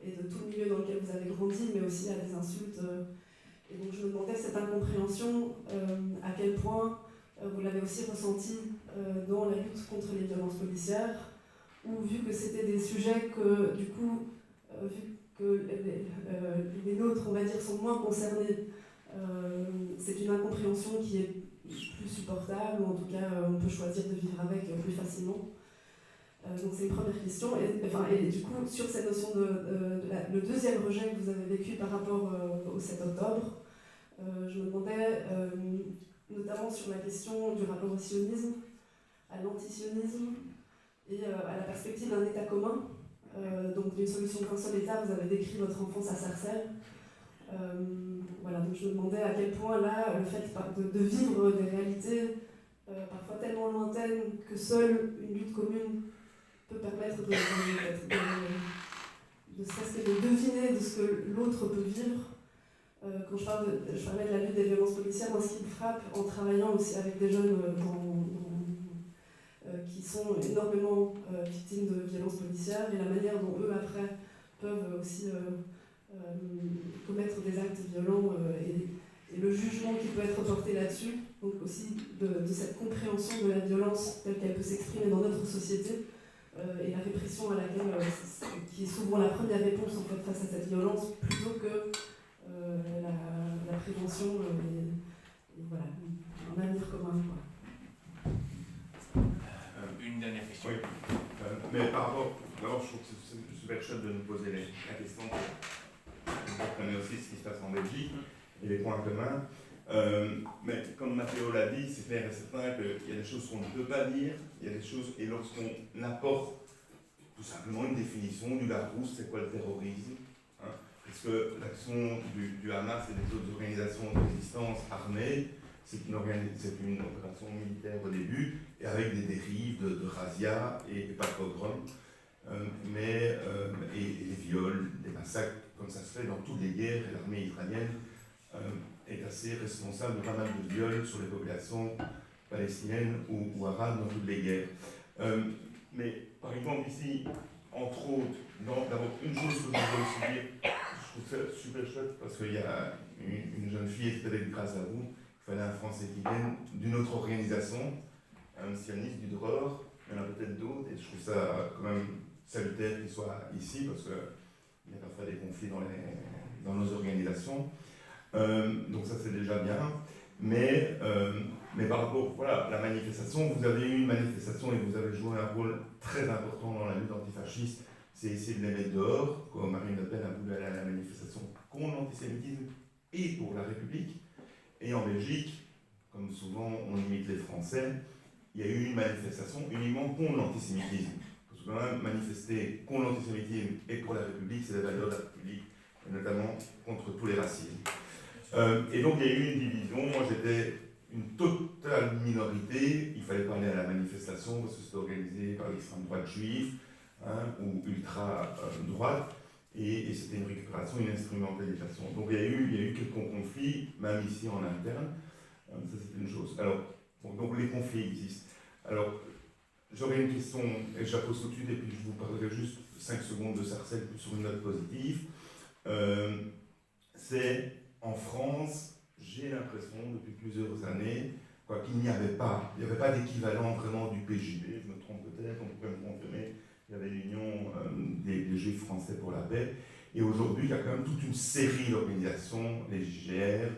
et de tout le milieu dans lequel vous avez grandi, mais aussi à des insultes. Et donc je me demandais cette incompréhension, à quel point vous l'avez aussi ressentie dans la lutte contre les violences policières, ou vu que c'était des sujets que, du coup, vu que les nôtres, on va dire, sont moins concernés, c'est une incompréhension qui est plus supportable, ou en tout cas on peut choisir de vivre avec plus facilement. Donc c'est une première question. Et du coup, sur cette notion le deuxième rejet que vous avez vécu par rapport au 7 octobre, je me demandais notamment sur la question du rapport au sionisme, à l'antisionisme et à la perspective d'un État commun, donc d'une solution d'un seul État. Vous avez décrit votre enfance à Sarcelles. Voilà, donc je me demandais à quel point là, le fait de vivre des réalités parfois tellement lointaines que seule une lutte commune peut permettre de serait-ce que de deviner de ce que l'autre peut vivre. Quand je parlais de la lutte des violences policières, moi ce qui me frappe en travaillant aussi avec des jeunes qui sont énormément victimes de violences policières et la manière dont eux après peuvent aussi commettre des actes violents et le jugement qui peut être porté là-dessus, donc aussi de cette compréhension de la violence telle qu'elle peut s'exprimer dans notre société et la répression à laquelle qui est souvent la première réponse en fait, face à cette violence plutôt que la prévention et voilà, un avenir commun. Quoi. Une dernière question. Oui, mais par rapport, d'abord je trouve que c'est super chouette de nous poser la question pour comprendre aussi ce qui se passe en Belgique et les points communs. Mais comme Matteo l'a dit, c'est clair et certain qu'il y a des choses qu'on ne peut pas dire, il y a des choses, et lorsqu'on apporte tout simplement une définition du Larousse, c'est quoi le terrorisme, hein, parce que l'action du Hamas et des autres organisations de résistance armée, c'est une opération militaire au début, et avec des dérives de razzia et pas de pogrom, et des viols, des massacres, comme ça se fait dans toutes les guerres, et l'armée israélienne est assez responsable de pas mal de viols sur les populations palestiniennes ou arabes dans toutes les guerres. Mais par exemple ici, entre autres, d'abord une chose que je voudrais aussi dire, je trouve ça super chouette parce qu'il y a une jeune fille, peut-être grâce à vous, il fallait un Français qui vienne d'une autre organisation, un sioniste du Dror, il y en a peut-être d'autres, et je trouve ça quand même salutaire qu'il soit ici parce qu'il y a parfois des conflits dans nos organisations. Donc ça c'est déjà bien, mais par rapport à la manifestation, vous avez eu une manifestation et vous avez joué un rôle très important dans la lutte antifasciste, c'est essayer de les mettre dehors, comme Marine Le Pen a voulu aller à la manifestation contre l'antisémitisme et pour la République. Et en Belgique, comme souvent on imite les Français, il y a eu une manifestation uniquement contre l'antisémitisme. Parce que quand même manifester contre l'antisémitisme et pour la République, c'est la valeur de la République, et notamment contre tous les racismes. Et donc il y a eu une division, moi j'étais une totale minorité, il fallait parler à la manifestation parce que c'était organisé par l'extrême droite juive ou ultra droite, et c'était une récupération, une instrumentalisation. Donc il y a eu quelques conflits, même ici en interne, ça c'est une chose. Alors, donc les conflits existent. Alors, j'aurais une question, et je la pose tout de suite, et puis je vous parlerai juste 5 secondes de Sarcelles sur une note positive. C'est en France, j'ai l'impression depuis plusieurs années qu'il n'y avait pas d'équivalent vraiment du PJB, je me trompe peut-être, on pourrait me confirmer, il y avait l'Union des Juifs français pour la paix, et aujourd'hui il y a quand même toute une série d'organisations, les JGR,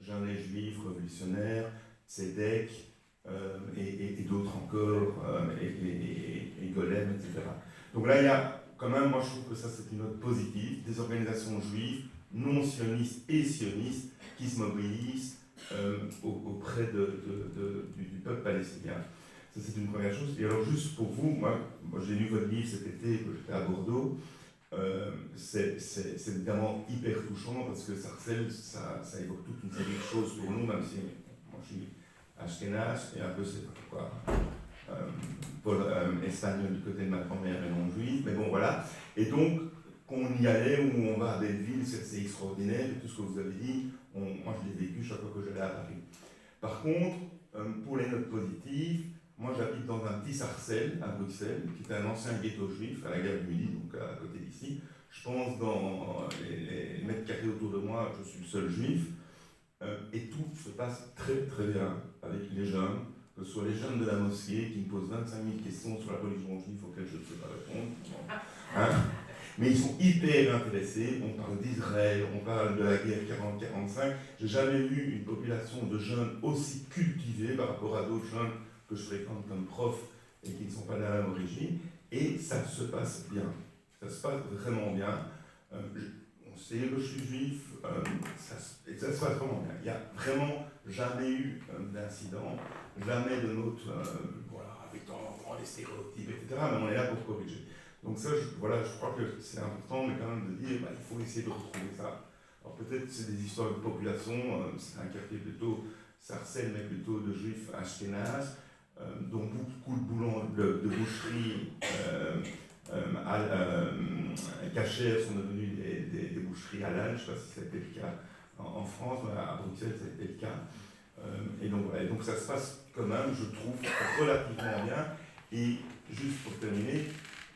Jeunes les Juifs, Révolutionnaires, CEDEC, et d'autres encore, et Golem, etc. Donc là il y a quand même, moi je trouve que ça c'est une note positive, des organisations juives, non sionistes et sionistes qui se mobilisent auprès du peuple palestinien. Ça c'est une première chose. Et alors juste pour vous, moi j'ai lu votre livre cet été, que j'étais à Bordeaux, c'est évidemment hyper touchant parce que Sarcelles, ça évoque toute une série de choses pour nous, même si moi je suis ashkénaze et un peu c'est quoi, espagnol du côté de ma grand-mère et non juive, mais bon voilà. Et donc qu'on y allait ou on va à Belleville, c'est extraordinaire, et tout ce que vous avez dit, moi je l'ai vécu chaque fois que j'allais à Paris. Par contre, pour les notes positives, moi j'habite dans un petit Sarcelles à Bruxelles, qui était un ancien ghetto juif à la gare du Midi, donc à côté d'ici. Je pense dans les mètres carrés autour de moi, je suis le seul juif, et tout se passe très très bien avec les jeunes, que ce soit les jeunes de la mosquée qui me posent 25 000 questions sur la religion juive auxquelles je ne sais pas répondre. Mais ils sont hyper intéressés, on parle d'Israël, on parle de la guerre 40-45. J'ai jamais vu une population de jeunes aussi cultivée par rapport à d'autres jeunes que je fréquente comme prof et qui ne sont pas de la même origine. Et ça se passe bien. Ça se passe vraiment bien. On sait que je suis juif, ça se passe vraiment bien. Il n'y a vraiment jamais eu d'incident, jamais de note, avec des stéréotypes, etc. Mais on est là pour corriger. Donc ça, je crois que c'est important, mais quand même de dire, il faut essayer de retrouver ça. Alors peut-être c'est des histoires de population, c'est un quartier plutôt sarcelle, mais plutôt de juifs ashkénazes, dont beaucoup de boulons de boucheries cachères sont devenues des boucheries halal. Je ne sais pas si c'était le cas en France, mais à Bruxelles c'était le cas. Et donc ça se passe quand même, je trouve, relativement bien. Et juste pour terminer,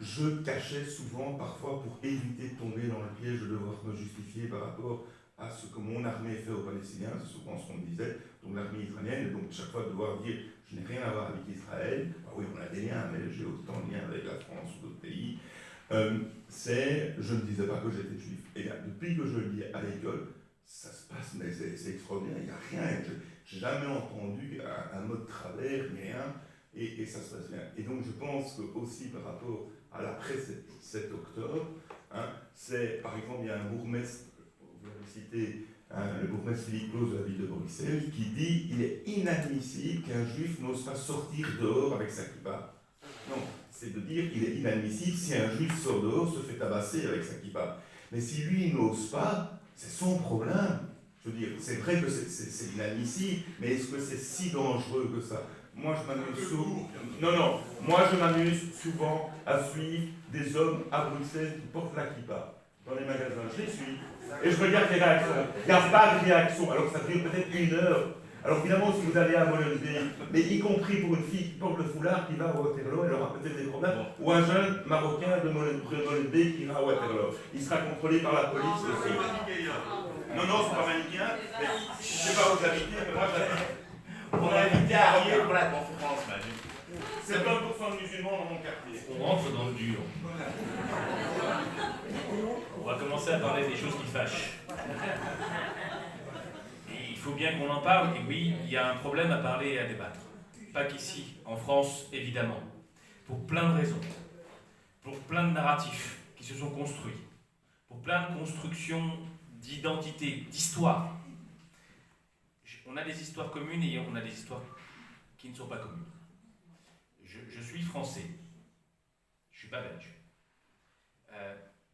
je cachais souvent, parfois, pour éviter de tomber dans le piège de devoir me justifier par rapport à ce que mon armée fait aux Palestiniens, c'est souvent ce qu'on me disait, donc l'armée israélienne, et donc chaque fois devoir dire je n'ai rien à voir avec Israël, oui on a des liens, mais j'ai autant de liens avec la France ou d'autres pays, je ne disais pas que j'étais juif. Et bien, depuis que je le dis à l'école, ça se passe, mais c'est extraordinaire, il n'y a rien, je n'ai jamais entendu un mot de travers, ni rien, et ça se passe bien. Et donc je pense que aussi par rapport à l'après 7 octobre, c'est par exemple, il y a un bourgmestre, vous l'avez cité, le bourgmestre Philippe Claus de la ville de Bruxelles, qui dit il est inadmissible qu'un juif n'ose pas sortir dehors avec sa kippa. Non, c'est de dire il est inadmissible si un juif sort dehors, se fait tabasser avec sa kippa. Mais si lui n'ose pas, c'est son problème. Je veux dire, c'est vrai que c'est inadmissible, mais est-ce que c'est si dangereux que ça? Moi, je m'amuse souvent. Non, moi, je m'amuse souvent à suivre des hommes à Bruxelles qui portent la kippa dans les magasins. Je les suis. Et je regarde les réactions. Il n'y a pas de réaction, alors que ça dure peut-être 1 heure. Alors évidemment, si vous allez à Molenbeek, mais y compris pour une fille qui porte le foulard qui va à Waterloo, elle aura peut-être des problèmes. Ou un jeune Marocain de Molenbeek qui va à Waterloo. Il sera contrôlé par la police aussi. Non, c'est pas manichéen. Je ne sais pas où vous habitez, mais moi j'habite. On a invité Arié pour la conférence, magique. 70% de musulmans dans mon quartier. On rentre dans le dur. On va commencer à parler des choses qui fâchent. Et il faut bien qu'on en parle, et oui, il y a un problème à parler et à débattre. Pas qu'ici, en France, évidemment. Pour plein de raisons. Pour plein de narratifs qui se sont construits. Pour plein de constructions d'identité, d'histoire. On a des histoires communes et on a des histoires qui ne sont pas communes. Je suis français. Je ne suis pas belge.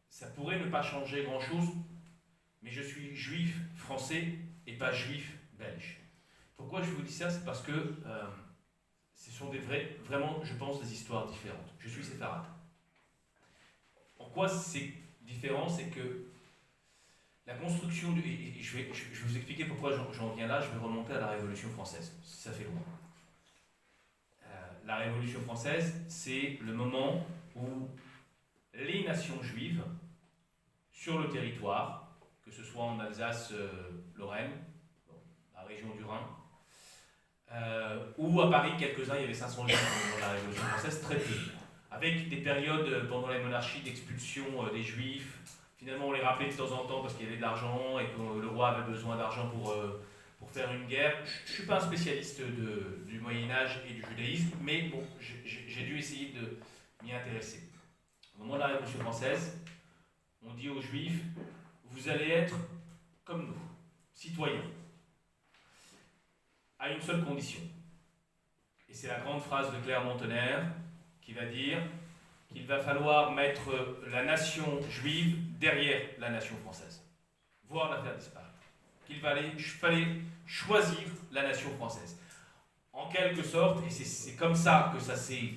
Ça pourrait ne pas changer grand-chose, mais je suis juif français et pas juif belge. Pourquoi je vous dis ça? C'est parce que ce sont vraiment, je pense, des histoires différentes. Je suis séfarade. En quoi c'est différent? C'est que la construction et je vais vous expliquer pourquoi j'en viens là, je vais remonter à la Révolution française, ça fait loin. La Révolution française, c'est le moment où les nations juives, sur le territoire, que ce soit en Alsace, Lorraine, la région du Rhin, ou à Paris, quelques-uns, il y avait 500 juifs dans la Révolution française, très peu, avec des périodes pendant les monarchies d'expulsion des juifs. Finalement, on les rappelait de temps en temps parce qu'il y avait de l'argent et que le roi avait besoin d'argent pour faire une guerre. Je ne suis pas un spécialiste du Moyen-Âge et du judaïsme, mais bon, j'ai dû essayer de m'y intéresser. Au moment de la Révolution française, on dit aux Juifs, vous allez être comme nous, citoyens, à une seule condition. Et c'est la grande phrase de Clermont-Tonnerre qui va dire qu'il va falloir mettre la nation juive derrière la nation française, voire la faire disparaître. Qu'il fallait choisir la nation française. En quelque sorte, et c'est comme ça que ça s'est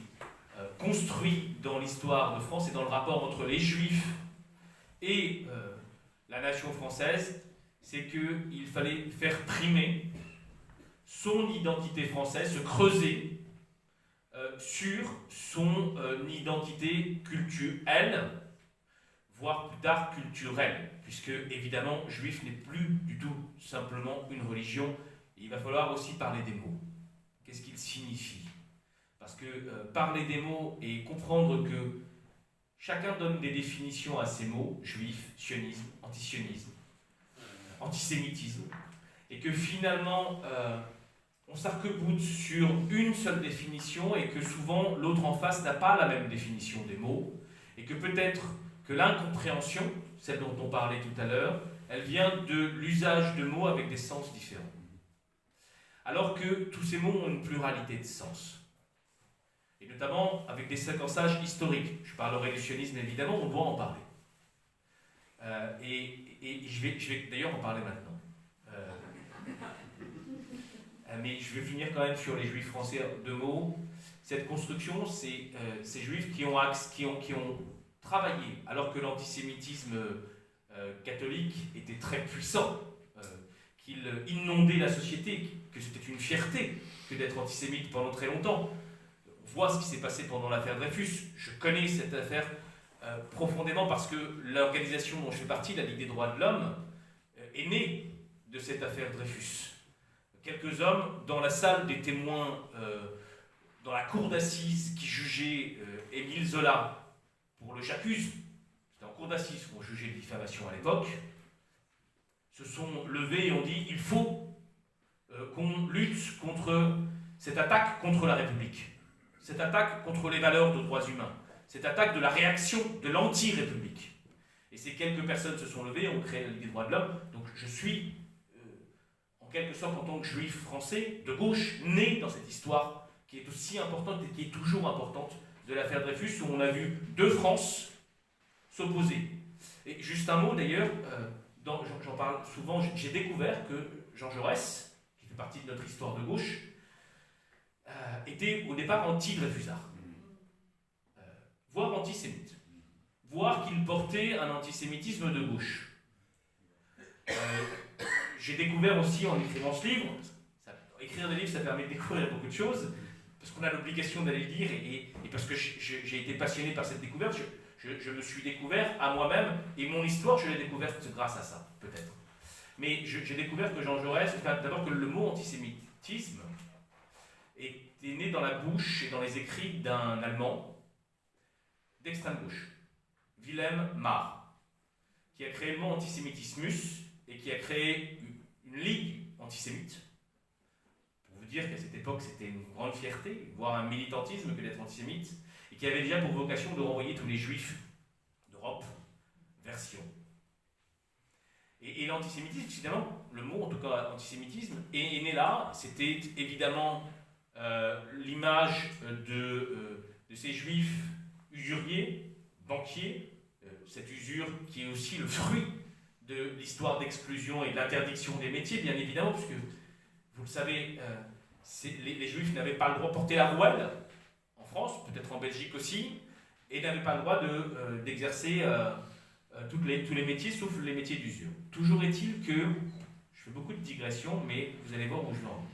construit dans l'histoire de France et dans le rapport entre les Juifs et la nation française, c'est qu'il fallait faire primer son identité française, se creuser sur son identité culturelle, voire plus tard culturelle, puisque évidemment, juif n'est plus du tout simplement une religion. Il va falloir aussi parler des mots. Qu'est-ce qu'ils signifient? Parce que parler des mots et comprendre que chacun donne des définitions à ces mots, juif, sionisme, antisionisme, antisémitisme, et que finalement, on on s'arc-boute sur une seule définition et que souvent l'autre en face n'a pas la même définition des mots, et que peut-être que l'incompréhension, celle dont on parlait tout à l'heure, elle vient de l'usage de mots avec des sens différents. Alors que tous ces mots ont une pluralité de sens. Et notamment avec des séquençages historiques. Je parle au réductionnisme, évidemment, on doit en parler. Et je vais d'ailleurs en parler maintenant. Mais je vais finir quand même sur les juifs français, deux mots. Cette construction, c'est ces juifs qui ont travaillé, alors que l'antisémitisme catholique était très puissant, qu'il inondait la société, que c'était une fierté que d'être antisémite pendant très longtemps. On voit ce qui s'est passé pendant l'affaire Dreyfus. Je connais cette affaire profondément parce que l'organisation dont je fais partie, la Ligue des droits de l'homme, est née de cette affaire Dreyfus. Quelques hommes dans la salle des témoins, dans la cour d'assises qui jugeait Émile Zola pour le J'accuse, c'était en cour d'assises qu'on jugeait de diffamation à l'époque, se sont levés et ont dit il faut qu'on lutte contre cette attaque contre la République, cette attaque contre les valeurs de droits humains, cette attaque de la réaction de l'anti-république. Et ces quelques personnes se sont levées et ont créé la Ligue des droits de l'homme. Donc je suis, en quelque sorte, en tant que juif français, de gauche, né dans cette histoire qui est aussi importante et qui est toujours importante de l'affaire Dreyfus, où on a vu deux France s'opposer. Et juste un mot d'ailleurs, j'en parle souvent, j'ai découvert que Jean Jaurès, qui fait partie de notre histoire de gauche, était au départ anti-Dreyfusard, voire antisémite, voire qu'il portait un antisémitisme de gauche. J'ai découvert aussi en écrivant ce livre, écrire des livres ça permet de découvrir beaucoup de choses, parce qu'on a l'obligation d'aller lire et parce que j'ai été passionné par cette découverte, je me suis découvert à moi-même et mon histoire je l'ai découverte grâce à ça, peut-être. Mais j'ai découvert que Jean Jaurès, d'abord que le mot antisémitisme était né dans la bouche et dans les écrits d'un Allemand d'extrême gauche, Wilhelm Marr, qui a créé le mot antisémitismus et qui a créé une ligue antisémite. Pour vous dire qu'à cette époque c'était une grande fierté, voire un militantisme que d'être antisémite, et qui avait déjà pour vocation de renvoyer tous les juifs d'Europe vers Sion. Et l'antisémitisme, finalement, le mot en tout cas antisémitisme, est né là. C'était évidemment l'image de ces juifs usuriers, banquiers, cette usure qui est aussi le fruit de l'histoire d'exclusion et de l'interdiction des métiers, bien évidemment, puisque, vous le savez, les juifs n'avaient pas le droit de porter la rouelle, en France, peut-être en Belgique aussi, et n'avaient pas le droit d'exercer tous les métiers, sauf les métiers d'usure. Toujours est-il que, je fais beaucoup de digressions, mais vous allez voir où je veux en venir.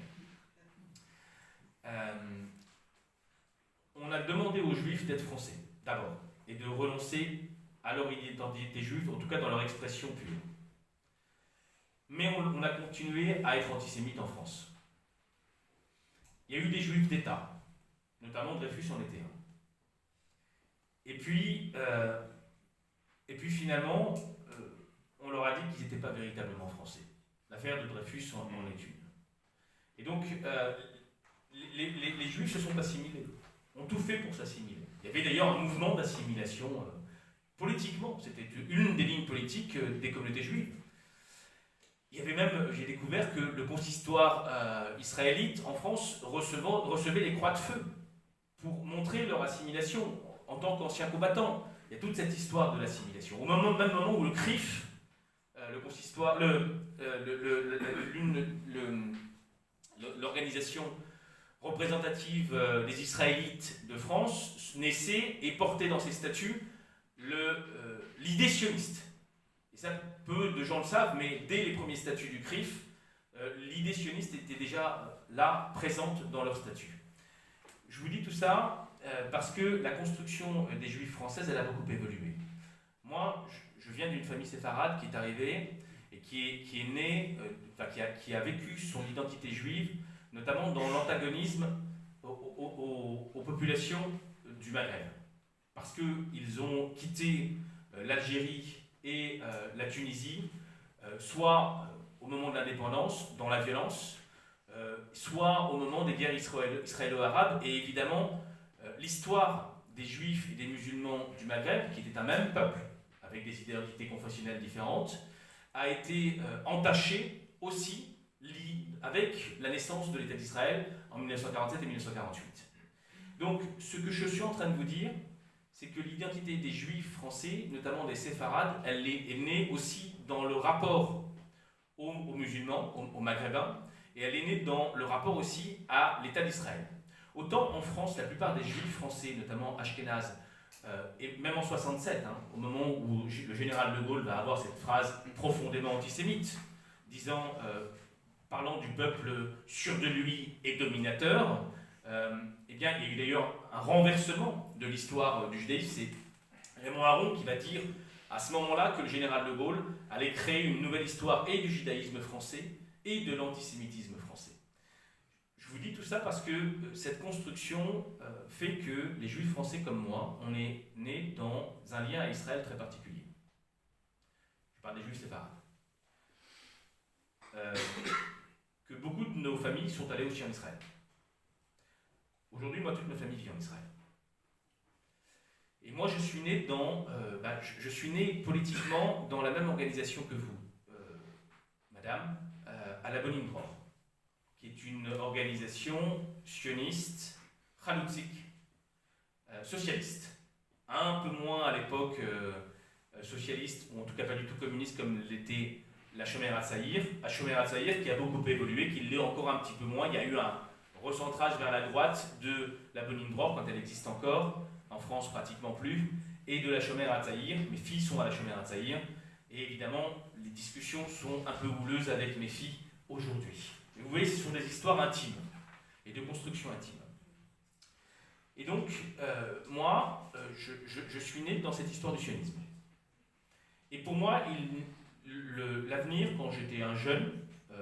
On a demandé aux juifs d'être français, d'abord, et de renoncer à leur identité juive, en tout cas dans leur expression pure. Mais on a continué à être antisémite en France. Il y a eu des juifs d'État, notamment Dreyfus en était un. Et puis finalement, on leur a dit qu'ils n'étaient pas véritablement français. L'affaire de Dreyfus en est une. Et donc, les juifs se sont assimilés, ont tout fait pour s'assimiler. Il y avait d'ailleurs un mouvement d'assimilation politiquement, c'était une des lignes politiques des communautés juives. Il y avait même, j'ai découvert que le consistoire israélite en France recevait les croix de feu pour montrer leur assimilation en tant qu'anciens combattants. Il y a toute cette histoire de l'assimilation. Au même moment où le CRIF, le consistoire, l'organisation représentative des Israélites de France, naissait et portait dans ses statuts l'idée sioniste. Et ça, peu de gens le savent, mais dès les premiers statuts du CRIF, l'idée sioniste était déjà là, présente dans leurs statuts. Je vous dis tout ça parce que la construction des Juifs françaises, elle a beaucoup évolué. Moi, je viens d'une famille séfarade qui est arrivée et qui est née, qui a vécu son identité juive, notamment dans l'antagonisme aux populations du Maghreb. Parce qu'ils ont quitté l'Algérie et la Tunisie, soit au moment de l'indépendance, dans la violence, soit au moment des guerres israélo-arabes, et évidemment l'histoire des juifs et des musulmans du Maghreb, qui était un même peuple, avec des identités confessionnelles différentes, a été entachée aussi avec la naissance de l'État d'Israël en 1947 et 1948. Donc ce que je suis en train de vous dire, c'est que l'identité des juifs français, notamment des séfarades, elle est née aussi dans le rapport aux musulmans, aux maghrébins, et elle est née dans le rapport aussi à l'État d'Israël. Autant en France, la plupart des juifs français, notamment ashkénazes, et même en 67, au moment où le général de Gaulle va avoir cette phrase profondément antisémite, disant, parlant du peuple sûr de lui et dominateur, eh bien, il y a eu d'ailleurs un renversement de l'histoire du judaïsme. C'est Raymond Aron qui va dire à ce moment-là que le général de Gaulle allait créer une nouvelle histoire et du judaïsme français et de l'antisémitisme français. Je vous dis tout ça parce que cette construction fait que les juifs français comme moi, on est nés dans un lien à Israël très particulier. Je parle des juifs séfarades. Que beaucoup de nos familles sont allées aussi en Israël. Aujourd'hui, moi, toute ma famille vit en Israël. Et moi, je suis né je suis né politiquement dans la même organisation que vous, madame, à la Bonin Dror, qui est une organisation sioniste, chaloutzik, socialiste. Un peu moins à l'époque socialiste, ou en tout cas pas du tout communiste comme l'était la Shomer HaTzaïr. La Shomer HaTzaïr qui a beaucoup évolué, qui l'est encore un petit peu moins. Il y a eu un recentrage vers la droite de la Bonin Dror quand elle existe encore, en France pratiquement plus, et de la Shomer HaTzaïr. Mes filles sont à la Shomer HaTzaïr, et évidemment les discussions sont un peu houleuses avec mes filles aujourd'hui. Et vous voyez, ce sont des histoires intimes et de construction intime. Et donc, moi, je suis né dans cette histoire du sionisme. Et pour moi, l'avenir, quand j'étais un jeune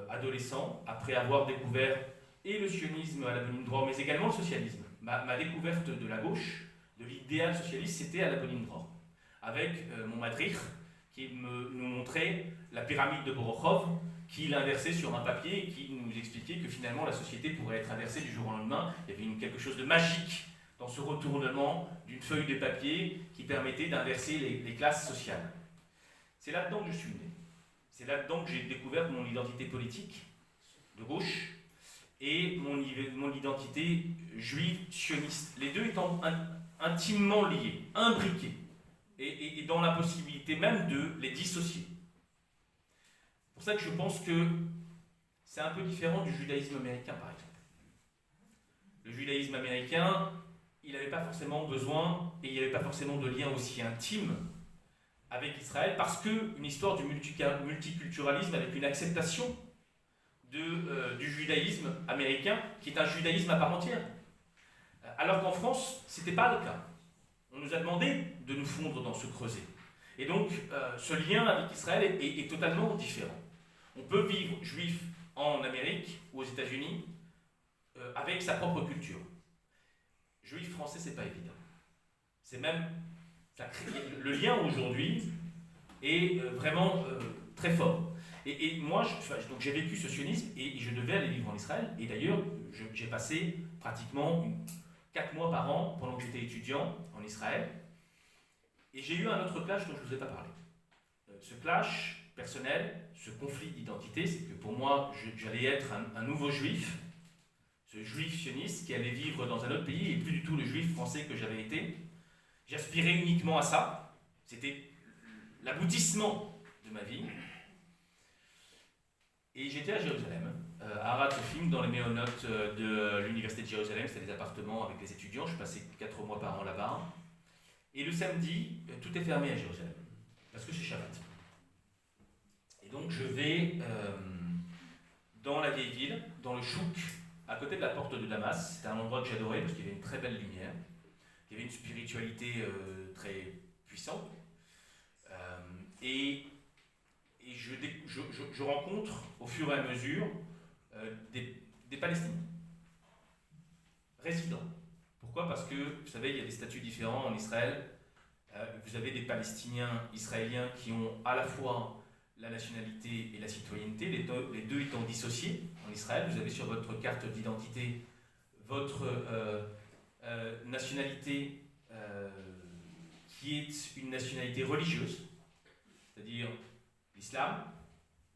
adolescent, après avoir découvert et le sionisme à la Bonin Dror, mais également le socialisme, ma découverte de la gauche, de l'idéal socialiste, c'était à la Bonin Dror, avec mon madrich qui nous montrait la pyramide de Borokhov, qui l'inversait sur un papier et qui nous expliquait que finalement la société pourrait être inversée du jour au lendemain. Il y avait quelque chose de magique dans ce retournement d'une feuille de papier qui permettait d'inverser les classes sociales. C'est là-dedans que je suis né. C'est là-dedans que j'ai découvert mon identité politique de gauche et mon identité juive sioniste. Les deux étant intimement liés, imbriqués, et dans la possibilité même de les dissocier. C'est pour ça que je pense que c'est un peu différent du judaïsme américain, par exemple. Le judaïsme américain, il n'avait pas forcément besoin, et il n'y avait pas forcément de lien aussi intime avec Israël, parce qu'une histoire du multiculturalisme avec une acceptation du judaïsme américain, qui est un judaïsme à part entière. Alors qu'en France, ce n'était pas le cas. On nous a demandé de nous fondre dans ce creuset. Et donc, ce lien avec Israël est totalement différent. On peut vivre juif en Amérique ou aux États-Unis avec sa propre culture. Juif français, c'est pas évident. C'est même... le lien aujourd'hui est vraiment très fort. Et moi, donc j'ai vécu ce sionisme et je devais aller vivre en Israël. Et d'ailleurs, j'ai passé pratiquement 4 mois par an pendant que j'étais étudiant en Israël. Et j'ai eu un autre clash dont je ne vous ai pas parlé. Ce clash personnel, ce conflit d'identité, c'est que pour moi, j'allais être un nouveau juif, ce juif sioniste qui allait vivre dans un autre pays et plus du tout le juif français que j'avais été. J'aspirais uniquement à ça. C'était l'aboutissement de ma vie. Et j'étais à Jérusalem, à Arad Sofim, dans les méonotes de l'université de Jérusalem. C'était des appartements avec des étudiants. Je passais 4 mois par an là-bas. Et le samedi, tout est fermé à Jérusalem, parce que c'est Shabbat. Et donc je vais dans la vieille ville, dans le chouk, à côté de la porte de Damas. C'était un endroit que j'adorais parce qu'il y avait une très belle lumière. Il y avait une spiritualité très puissante. Et je rencontre au fur et à mesure des Palestiniens, résidents. Pourquoi ? Parce que, vous savez, il y a des statuts différents en Israël. Vous avez des Palestiniens israéliens qui ont à la fois la nationalité et la citoyenneté, les deux étant dissociés en Israël. Vous avez sur votre carte d'identité votre nationalité qui est une nationalité religieuse, c'est-à-dire l'islam,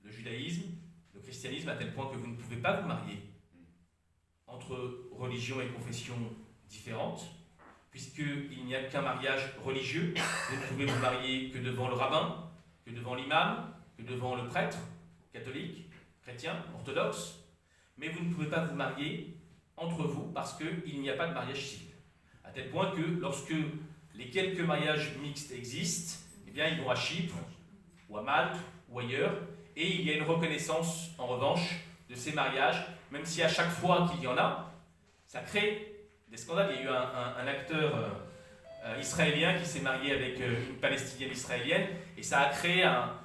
le judaïsme, le christianisme, à tel point que vous ne pouvez pas vous marier entre religions et confessions différentes, puisqu'il n'y a qu'un mariage religieux. Vous ne pouvez vous marier que devant le rabbin, que devant l'imam, que devant le prêtre, catholique, chrétien, orthodoxe, mais vous ne pouvez pas vous marier entre vous parce qu'il n'y a pas de mariage civil. À tel point que lorsque les quelques mariages mixtes existent, eh bien ils vont à Chypre, ou à Malte, ou ailleurs, et il y a une reconnaissance, en revanche, de ces mariages, même si à chaque fois qu'il y en a, ça crée des scandales. Il y a eu un acteur israélien qui s'est marié avec une palestinienne israélienne, et ça a créé un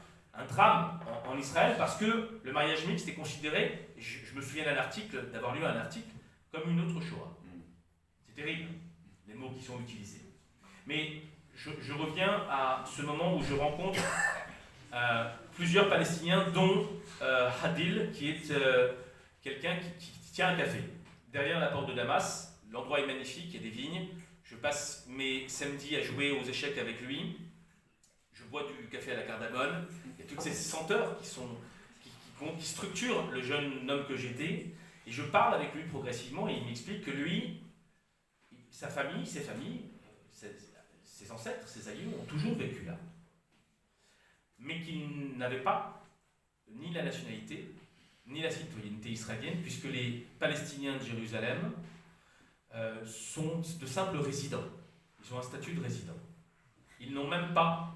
drame en Israël, parce que le mariage mixte est considéré, et je me souviens d'avoir lu un article, comme une autre Shoah. C'est terrible, les mots qui sont utilisés. Mais je reviens à ce moment où je rencontre plusieurs Palestiniens, dont Hadil, qui est quelqu'un qui tient un café. Derrière la porte de Damas, l'endroit est magnifique, il y a des vignes. Je passe mes samedis à jouer aux échecs avec lui. Je bois du café à la cardamone. Il y a toutes ces senteurs qui structurent le jeune homme que j'étais. Et je parle avec lui progressivement et il m'explique que lui, sa famille, ses ancêtres, ses aïeux ont toujours vécu là. Mais qu'il n'avait pas ni la nationalité, ni la citoyenneté israélienne, puisque les Palestiniens de Jérusalem sont de simples résidents. Ils ont un statut de résident. Ils n'ont même pas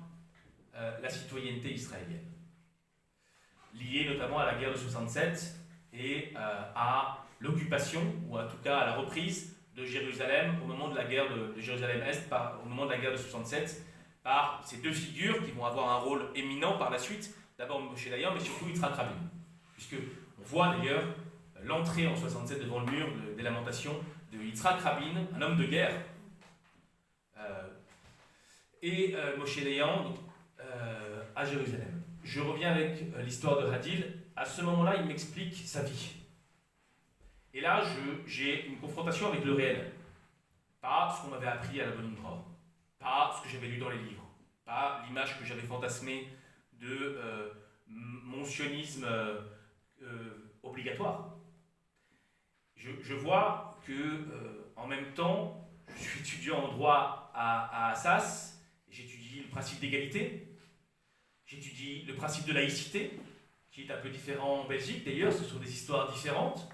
la citoyenneté israélienne, liée notamment à la guerre de 67 et à l'occupation, ou en tout cas à la reprise de Jérusalem au moment de la guerre de Jérusalem-Est, au moment de la guerre de 67, par ces deux figures qui vont avoir un rôle éminent par la suite, d'abord Moshe Dayan, mais surtout Yitzhak Rabin. Puisque on voit d'ailleurs l'entrée en 67 devant le mur des lamentations de Yitzhak Rabin, un homme de guerre, et Moshe Dayan à Jérusalem. Je reviens avec l'histoire de Hadil. À ce moment-là, il m'explique sa vie. Et là, j'ai une confrontation avec le réel. Pas ce qu'on m'avait appris à la Bonne Bror, pas ce que j'avais lu dans les livres, pas l'image que j'avais fantasmée de mon sionisme obligatoire. Je vois que, en même temps, je suis étudiant en droit à Assas, j'étudie le principe d'égalité, j'étudie le principe de laïcité, qui est un peu différent en Belgique d'ailleurs, ce sont des histoires différentes,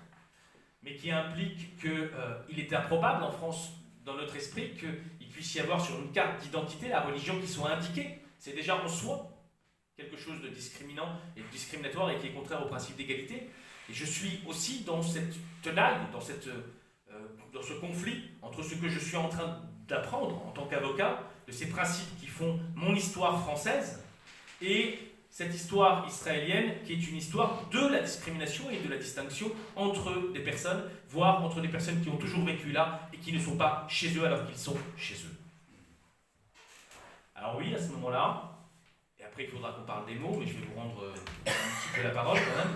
mais qui implique qu'il est improbable en France, dans notre esprit, qu'il puisse y avoir sur une carte d'identité la religion qui soit indiquée. C'est déjà en soi quelque chose de discriminant et de discriminatoire et qui est contraire au principe d'égalité. Et je suis aussi dans cette tenaille, dans ce conflit entre ce que je suis en train d'apprendre en tant qu'avocat, de ces principes qui font mon histoire française, et cette histoire israélienne qui est une histoire de la discrimination et de la distinction entre des personnes, voire entre des personnes qui ont toujours vécu là et qui ne sont pas chez eux alors qu'ils sont chez eux. Alors oui, à ce moment-là, et après il faudra qu'on parle des mots, mais je vais vous rendre un petit peu la parole quand même,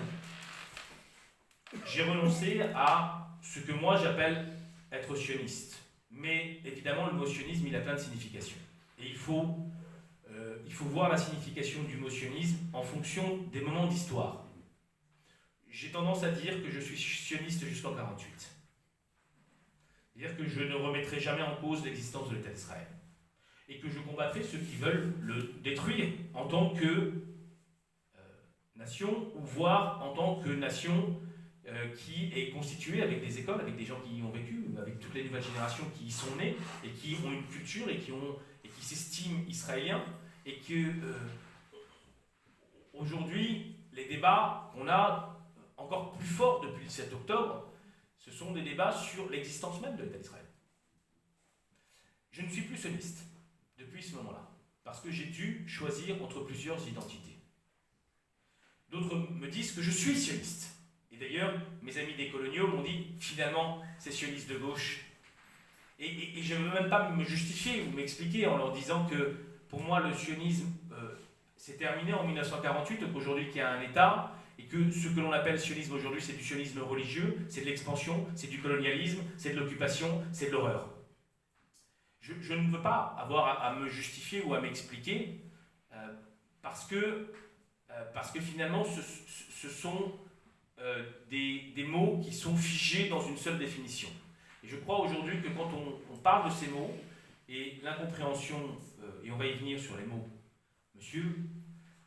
j'ai renoncé à ce que moi j'appelle être sioniste. Mais évidemment, le mot sionisme, il a plein de significations. Et il faut voir la signification du mot sionisme en fonction des moments d'histoire. J'ai tendance à dire que je suis sioniste jusqu'en 1948. C'est-à-dire que je ne remettrai jamais en cause l'existence de l'État d'Israël. Et que je combattrai ceux qui veulent le détruire en tant que nation, ou voire en tant que nation qui est constituée avec des écoles, avec des gens qui y ont vécu, avec toutes les nouvelles générations qui y sont nées, et qui ont une culture, et qui s'estiment israéliens, et que aujourd'hui, les débats qu'on a encore plus forts depuis le 7 octobre, ce sont des débats sur l'existence même de l'État d'Israël. Je ne suis plus sioniste depuis ce moment-là, parce que j'ai dû choisir entre plusieurs identités. D'autres me disent que je suis sioniste. Et d'ailleurs, mes amis décoloniaux m'ont dit, finalement, c'est sioniste de gauche. Et je ne veux même pas me justifier ou m'expliquer en leur disant que, pour moi, le sionisme, c'est terminé en 1948, donc aujourd'hui qu'il y a un État, et que ce que l'on appelle sionisme aujourd'hui, c'est du sionisme religieux, c'est de l'expansion, c'est du colonialisme, c'est de l'occupation, c'est de l'horreur. Je ne veux pas avoir à me justifier ou à m'expliquer, parce que finalement, ce sont des mots qui sont figés dans une seule définition. Et je crois aujourd'hui que quand on parle de ces mots, et l'incompréhension, et on va y venir sur les mots, monsieur,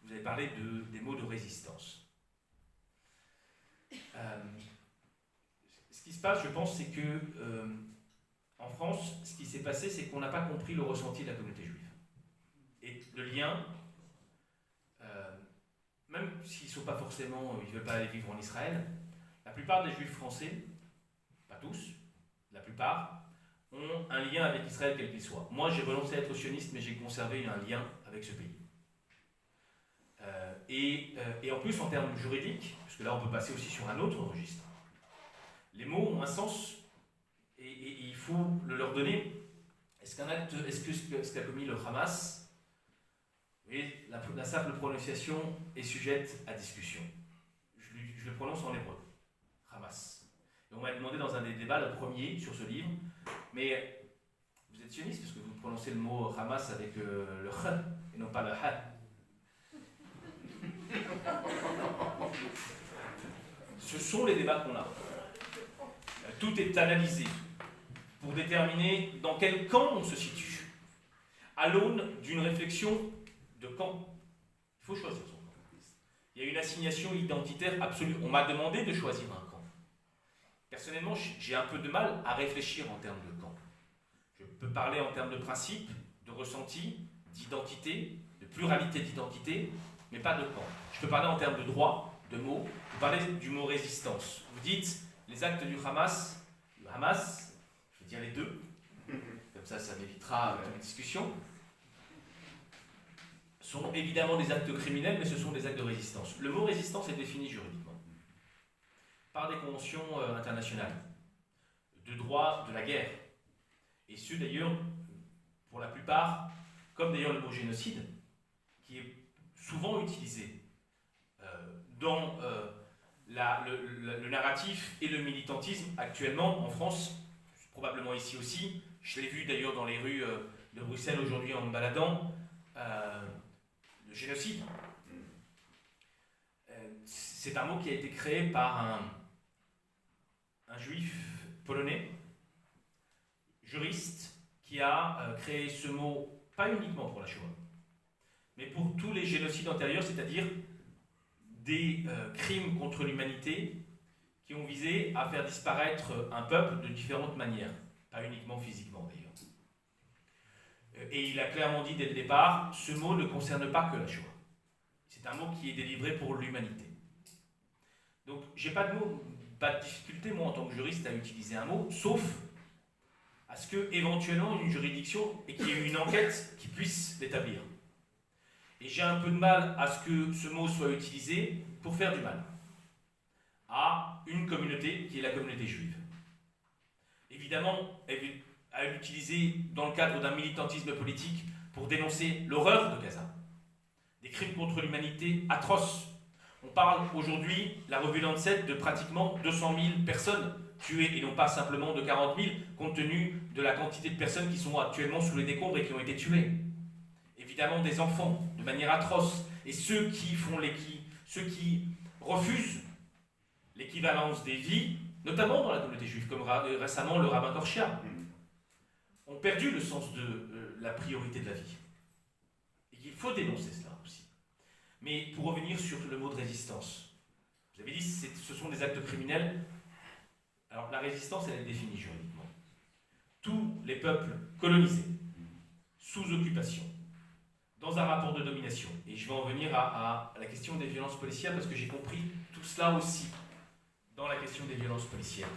vous avez parlé des mots de résistance. Ce qui se passe, je pense, c'est que en France, ce qui s'est passé, c'est qu'on n'a pas compris le ressenti de la communauté juive. Et le lien, même s'ils ne sont pas forcément, ils ne veulent pas aller vivre en Israël, la plupart des juifs français, pas tous, la plupart, ont un lien avec Israël quel qu'il soit. Moi, j'ai renoncé à être sioniste, mais j'ai conservé un lien avec ce pays. Et en plus, en termes juridiques, parce que là, on peut passer aussi sur un autre registre, les mots ont un sens et il faut le leur donner. Est-ce que ce qu'a commis le Hamas, vous voyez, la simple prononciation est sujette à discussion. Je le prononce en hébreu, Hamas. Et on m'a demandé dans un des débats, le premier, sur ce livre, mais vous êtes sioniste parce que vous prononcez le mot Hamas avec le H et non pas le H. Ce sont les débats qu'on a. Tout est analysé pour déterminer dans quel camp on se situe, à l'aune d'une réflexion de camp. Il faut choisir son camp. Il y a une assignation identitaire absolue. On m'a demandé de choisir un camp. Personnellement, j'ai un peu de mal à réfléchir en termes de camp. Je peux parler en termes de principe, de ressenti, d'identité, de pluralité d'identité, mais pas de camp. Je peux parler en termes de droit, de mots. Vous parlez du mot résistance. Vous dites les actes du Hamas. Le Hamas, je vais dire les deux, comme ça m'évitera toute discussion, sont évidemment des actes criminels, mais ce sont des actes de résistance. Le mot résistance est défini juridiquement par des conventions internationales de droit de la guerre. Et ce d'ailleurs, pour la plupart, comme d'ailleurs le mot génocide, qui est souvent utilisé dans le narratif et le militantisme actuellement en France, probablement ici aussi. Je l'ai vu d'ailleurs dans les rues de Bruxelles aujourd'hui en me baladant, le génocide. C'est un mot qui a été créé par un juif polonais, juriste, qui a créé ce mot pas uniquement pour la Shoah, mais pour tous les génocides antérieurs, c'est-à-dire des crimes contre l'humanité qui ont visé à faire disparaître un peuple de différentes manières, pas uniquement physiquement d'ailleurs. Et il a clairement dit dès le départ, ce mot ne concerne pas que la Shoah. C'est un mot qui est délivré pour l'humanité. Donc j'ai pas de difficulté, moi en tant que juriste, à utiliser un mot, sauf à ce que éventuellement une juridiction et qu'il y ait une enquête qui puisse l'établir. Et j'ai un peu de mal à ce que ce mot soit utilisé pour faire du mal à une communauté qui est la communauté juive. Évidemment, à l'utiliser dans le cadre d'un militantisme politique pour dénoncer l'horreur de Gaza. Des crimes contre l'humanité atroces. On parle aujourd'hui, la revue Lancet, de pratiquement 200 000 personnes tuées, et non pas simplement de 40 000, compte tenu de la quantité de personnes qui sont actuellement sous les décombres et qui ont été tuées. Évidemment des enfants, de manière atroce, et ceux qui refusent l'équivalence des vies, notamment dans la communauté juive, comme récemment le rabbin Korchia, ont perdu le sens de la priorité de la vie. Et qu'il faut dénoncer cela aussi. Mais pour revenir sur le mot de résistance, vous avez dit que ce sont des actes criminels. Alors la résistance, elle est définie juridiquement. Tous les peuples colonisés, sous occupation, dans un rapport de domination. Et je vais en venir à la question des violences policières, parce que j'ai compris tout cela aussi dans la question des violences policières.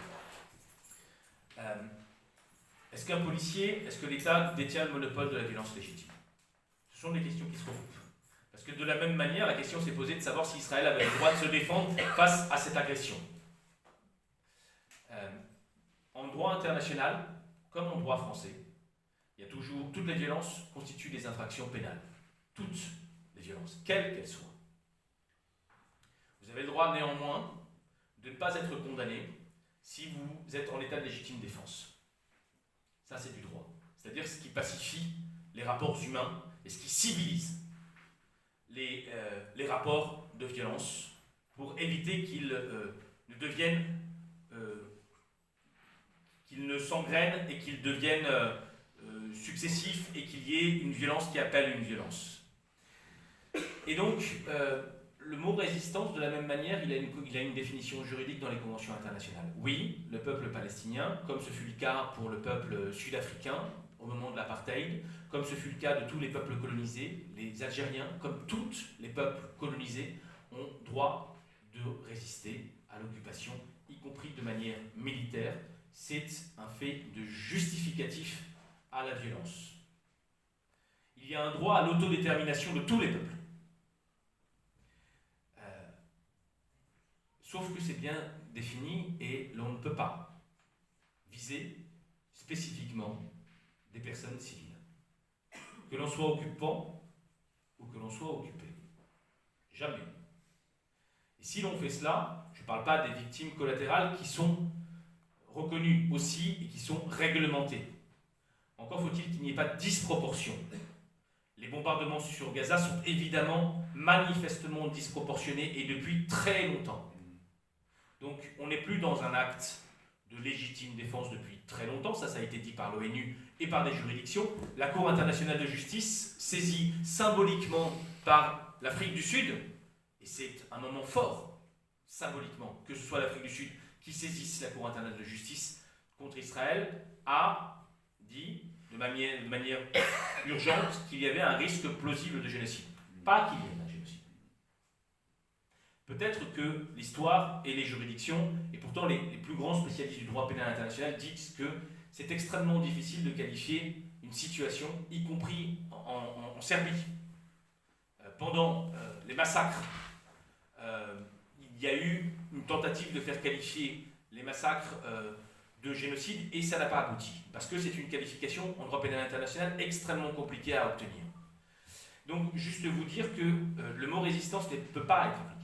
Est-ce qu'un policier, est-ce que l'État détient le monopole de la violence légitime? Ce sont des questions qui se regroupent. Parce que de la même manière, la question s'est posée de savoir si Israël avait le droit de se défendre face à cette agression. En droit international, comme en droit français, il y a toujours, toutes les violences constituent des infractions pénales. Toutes les violences, quelles qu'elles soient. Vous avez le droit néanmoins de ne pas être condamné si vous êtes en état de légitime défense. Ça, c'est du droit. C'est-à-dire ce qui pacifie les rapports humains et ce qui civilise les rapports de violence pour éviter qu'ils ne deviennent, qu'ils ne s'engrènent et qu'ils deviennent successifs et qu'il y ait une violence qui appelle une violence. Et donc, le mot résistance, de la même manière, il a une définition juridique dans les conventions internationales. Oui, le peuple palestinien, comme ce fut le cas pour le peuple sud-africain au moment de l'apartheid, comme ce fut le cas de tous les peuples colonisés, les Algériens, comme tous les peuples colonisés, ont droit de résister à l'occupation, y compris de manière militaire. C'est un fait de justificatif à la violence. Il y a un droit à l'autodétermination de tous les peuples. Sauf que c'est bien défini et l'on ne peut pas viser spécifiquement des personnes civiles. Que l'on soit occupant ou que l'on soit occupé. Jamais. Et si l'on fait cela, je ne parle pas des victimes collatérales qui sont reconnues aussi et qui sont réglementées. Encore faut-il qu'il n'y ait pas de disproportion. Les bombardements sur Gaza sont évidemment manifestement disproportionnés et depuis très longtemps. Donc on n'est plus dans un acte de légitime défense depuis très longtemps, ça a été dit par l'ONU et par des juridictions. La Cour internationale de justice, saisie symboliquement par l'Afrique du Sud, et c'est un moment fort, symboliquement, que ce soit l'Afrique du Sud qui saisisse la Cour internationale de justice contre Israël, a dit de manière urgente qu'il y avait un risque plausible de génocide. Pas qu'il y ait un génocide. Peut-être que l'histoire et les juridictions, et pourtant les plus grands spécialistes du droit pénal international, disent que c'est extrêmement difficile de qualifier une situation, y compris en Serbie. Pendant les massacres, il y a eu une tentative de faire qualifier les massacres de génocide et ça n'a pas abouti. Parce que c'est une qualification en droit pénal international extrêmement compliquée à obtenir. Donc, juste vous dire que le mot résistance ne peut pas être appliqué.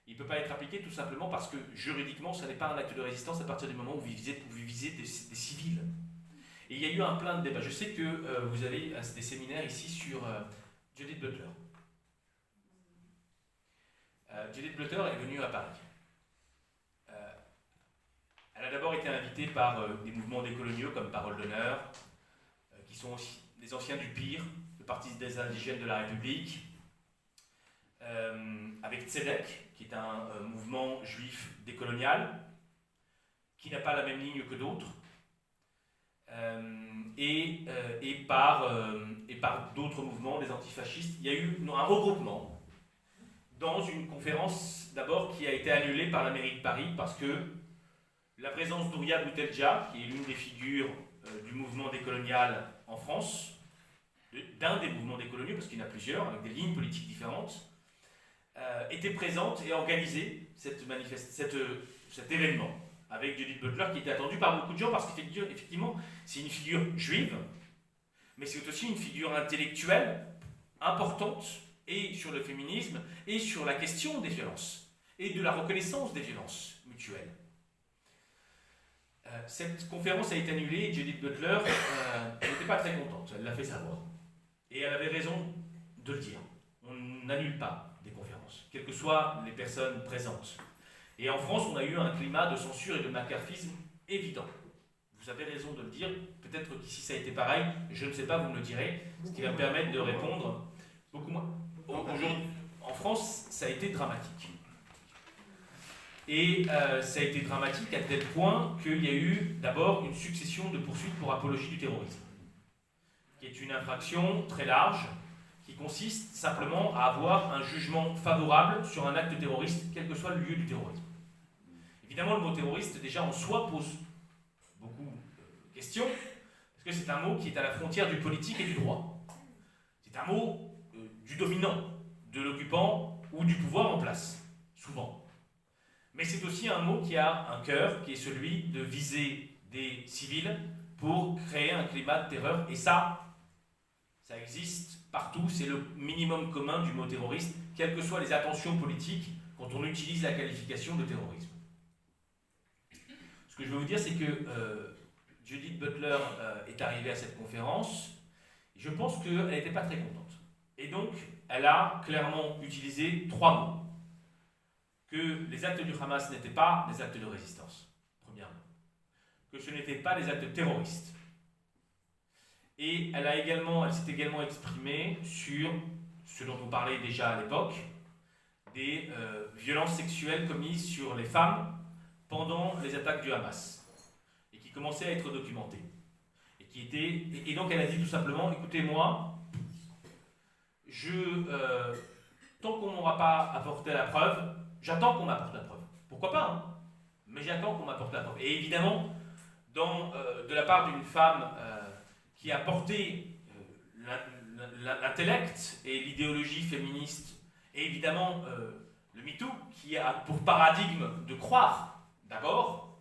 Il ne peut pas être appliqué tout simplement parce que juridiquement, ce n'est pas un acte de résistance à partir du moment où vous visez des civils. Et il y a eu un plein de débats. Je sais que vous avez des séminaires ici sur Judith Butler. Judith Butler est venue à Paris. Elle a d'abord été invitée par des mouvements décoloniaux comme Parole d'honneur, qui sont aussi des anciens du PIR, le Parti des indigènes de la République, avec Tzedek, qui est un mouvement juif décolonial, qui n'a pas la même ligne que d'autres, et par d'autres mouvements, des antifascistes. Il y a eu un regroupement dans une conférence d'abord qui a été annulée par la mairie de Paris parce que la présence d'Ouria Boutelja, qui est l'une des figures du mouvement décolonial en France, d'un des mouvements décoloniaux, parce qu'il y en a plusieurs, avec des lignes politiques différentes, était présente et organisait cet événement avec Judith Butler qui était attendue par beaucoup de gens parce qu'effectivement c'est une figure juive, mais c'est aussi une figure intellectuelle importante et sur le féminisme et sur la question des violences et de la reconnaissance des violences mutuelles. Cette conférence a été annulée et Judith Butler n'était pas très contente, elle l'a fait savoir. Et elle avait raison de le dire. On n'annule pas des conférences, quelles que soient les personnes présentes. Et en France, on a eu un climat de censure et de macarthisme évident. Vous avez raison de le dire, peut-être qu'ici ça a été pareil, je ne sais pas, vous me le direz, ce qui va me permettre de répondre beaucoup moins. Aujourd'hui, en France, ça a été dramatique. Et ça a été dramatique à tel point qu'il y a eu d'abord une succession de poursuites pour apologie du terrorisme, qui est une infraction très large, qui consiste simplement à avoir un jugement favorable sur un acte terroriste, quel que soit le lieu du terrorisme. Évidemment, le mot terroriste, déjà en soi, pose beaucoup de questions, parce que c'est un mot qui est à la frontière du politique et du droit. C'est un mot du dominant, de l'occupant ou du pouvoir en place, souvent. Mais c'est aussi un mot qui a un cœur, qui est celui de viser des civils pour créer un climat de terreur. Et ça Ça existe partout, c'est le minimum commun du mot terroriste, quelles que soient les intentions politiques quand on utilise la qualification de terrorisme. Ce que je veux vous dire, c'est que Judith Butler est arrivée à cette conférence, et je pense qu'elle n'était pas très contente. Et donc, elle a clairement utilisé 3 mots. Que les actes du Hamas n'étaient pas des actes de résistance, premièrement. Que ce n'étaient pas des actes terroristes. Et elle s'est également exprimée sur ce dont on parlait déjà à l'époque, des violences sexuelles commises sur les femmes pendant les attaques du Hamas, et qui commençaient à être documentées. Et donc elle a dit tout simplement, écoutez-moi, tant qu'on ne m'aura pas apporté la preuve, j'attends qu'on m'apporte la preuve. Pourquoi pas, hein, mais j'attends qu'on m'apporte la preuve. Et évidemment, de la part d'une femme qui a porté l'intellect et l'idéologie féministe, et évidemment le MeToo, qui a pour paradigme de croire, d'abord,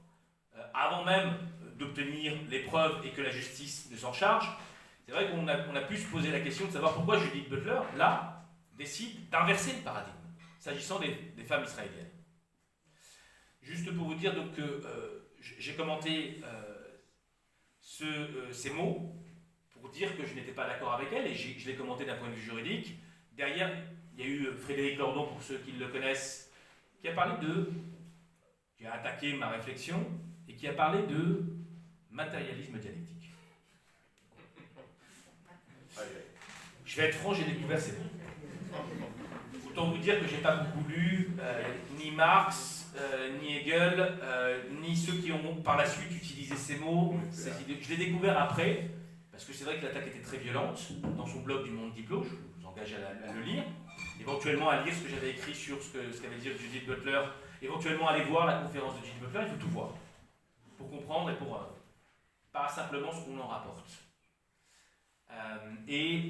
avant même d'obtenir les preuves et que la justice ne s'en charge, c'est vrai qu'on a pu se poser la question de savoir pourquoi Judith Butler, là, décide d'inverser le paradigme, s'agissant des femmes israéliennes. Juste pour vous dire donc, que j'ai commenté ces mots pour dire que je n'étais pas d'accord avec elle, et je l'ai commenté d'un point de vue juridique. Derrière, il y a eu Frédéric Lordon, pour ceux qui le connaissent, qui a attaqué ma réflexion, et qui a parlé de matérialisme dialectique. Je vais être franc, j'ai découvert ces mots. Autant vous dire que je n'ai pas beaucoup lu ni Marx, ni Hegel, ni ceux qui ont par la suite utilisé ces mots. Je l'ai découvert après, parce que c'est vrai que l'attaque était très violente. Dans son blog du Monde Diplo, je vous engage à le lire. Éventuellement à lire ce que j'avais écrit sur ce qu'avait dit Judith Butler. Éventuellement aller voir la conférence de Judith Butler, il faut tout voir. Pour comprendre et pour pas simplement ce qu'on en rapporte. Et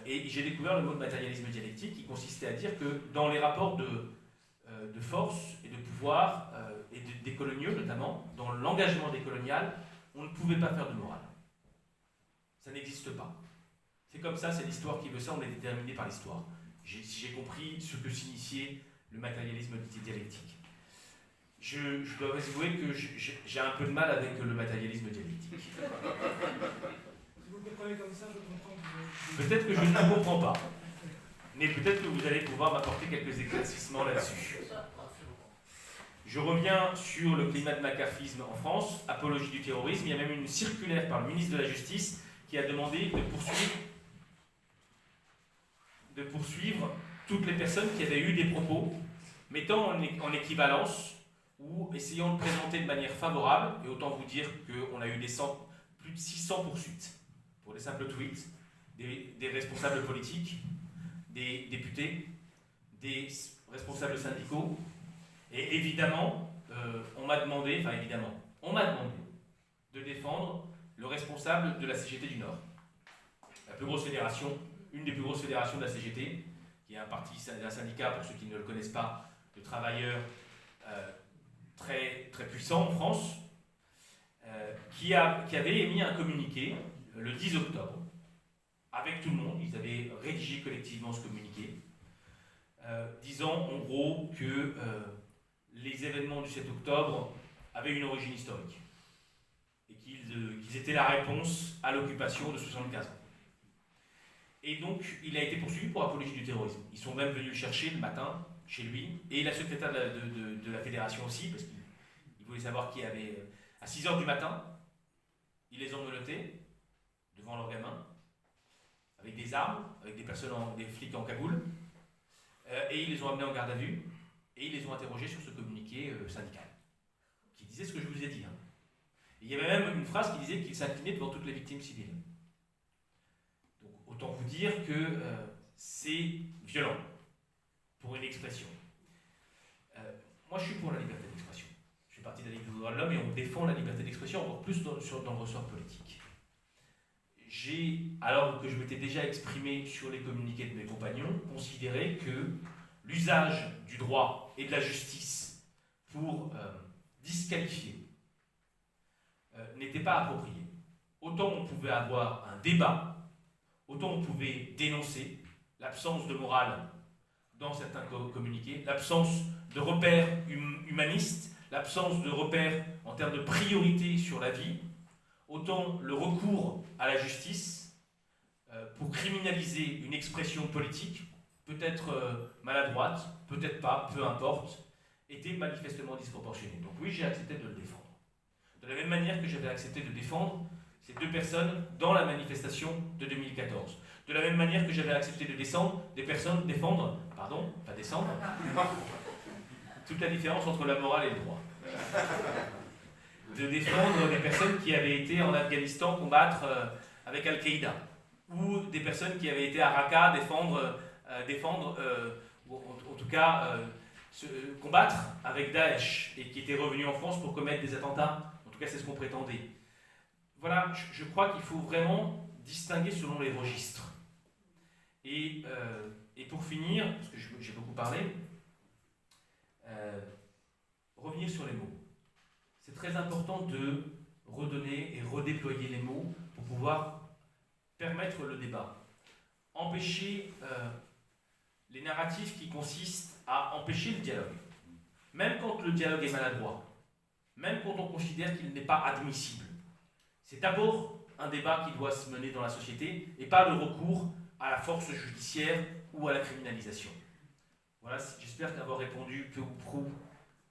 j'ai découvert le mot de matérialisme dialectique qui consistait à dire que dans les rapports de force et de pouvoir, et des coloniaux notamment, dans l'engagement des coloniales, on ne pouvait pas faire de morale. Ça n'existe pas. C'est comme ça, c'est l'histoire qui veut ça, on est déterminé par l'histoire. J'ai compris ce que signifiait le matérialisme dialectique. Je dois avouer que j'ai un peu de mal avec le matérialisme dialectique. Vous le comprenez comme ça, je comprends que Peut-être que je ne le comprends pas, mais peut-être que vous allez pouvoir m'apporter quelques éclaircissements là-dessus. Je reviens sur le climat de macartisme en France, apologie du terrorisme. Il y a même une circulaire par le ministre de la Justice qui a demandé de poursuivre toutes les personnes qui avaient eu des propos mettant en équivalence ou essayant de présenter de manière favorable, et autant vous dire qu'on a eu plus de 600 poursuites pour des simples tweets, des responsables politiques, des députés, des responsables syndicaux, et évidemment, on m'a demandé de défendre le responsable de la CGT du Nord, la plus grosse fédération, une des plus grosses fédérations de la CGT, qui est un syndicat, pour ceux qui ne le connaissent pas, de travailleurs très, très puissant en France, qui avait émis un communiqué le 10 octobre, avec tout le monde. Ils avaient rédigé collectivement ce communiqué, disant en gros que les événements du 7 octobre avaient une origine historique, et qu'ils étaient la réponse à l'occupation de 75 ans. Et donc, il a été poursuivi pour apologie du terrorisme. Ils sont même venus le chercher le matin, chez lui, et la secrétaire de la fédération aussi, parce qu'ils voulaient savoir qui avait... À 6h du matin, ils les ont menottés devant leurs gamins, avec des armes, avec des flics en cagoule, et ils les ont amenés en garde à vue, et ils les ont interrogés sur ce communiqué syndical, qui disait ce que je vous ai dit. Hein. Et il y avait même une phrase qui disait qu'ils s'inclinaient devant toutes les victimes civiles. Donc autant vous dire que c'est violent, pour une expression. Moi je suis pour la liberté d'expression. Je fais partie de la Ligue des droits de l'homme et on défend la liberté d'expression, encore plus dans le ressort politique. Alors que je m'étais déjà exprimé sur les communiqués de mes compagnons, considéré que l'usage du droit et de la justice pour disqualifier n'était pas approprié. Autant on pouvait avoir un débat autant on pouvait dénoncer l'absence de morale dans certains communiqués, l'absence de repères humanistes, l'absence de repères en termes de priorité sur la vie, autant le recours à la justice pour criminaliser une expression politique, peut-être maladroite, peut-être pas, peu importe, était manifestement disproportionné. Donc oui, j'ai accepté de le défendre. De la même manière que j'avais accepté de défendre ces deux personnes dans la manifestation de 2014. De la même manière que j'avais accepté de descendre toute la différence entre la morale et le droit. De défendre des personnes qui avaient été en Afghanistan combattre avec Al-Qaïda, ou des personnes qui avaient été à Raqqa ou en tout cas combattre avec Daesh, et qui étaient revenus en France pour commettre des attentats. En tout cas, c'est ce qu'on prétendait. Voilà, je crois qu'il faut vraiment distinguer selon les registres. Et pour finir, parce que j'ai beaucoup parlé, revenir sur les mots. C'est très important de redonner et redéployer les mots pour pouvoir permettre le débat. Empêcher les narratifs qui consistent à empêcher le dialogue. Même quand le dialogue est maladroit, même quand on considère qu'il n'est pas admissible. C'est d'abord un débat qui doit se mener dans la société et pas le recours à la force judiciaire ou à la criminalisation. Voilà, j'espère avoir répondu peu ou prou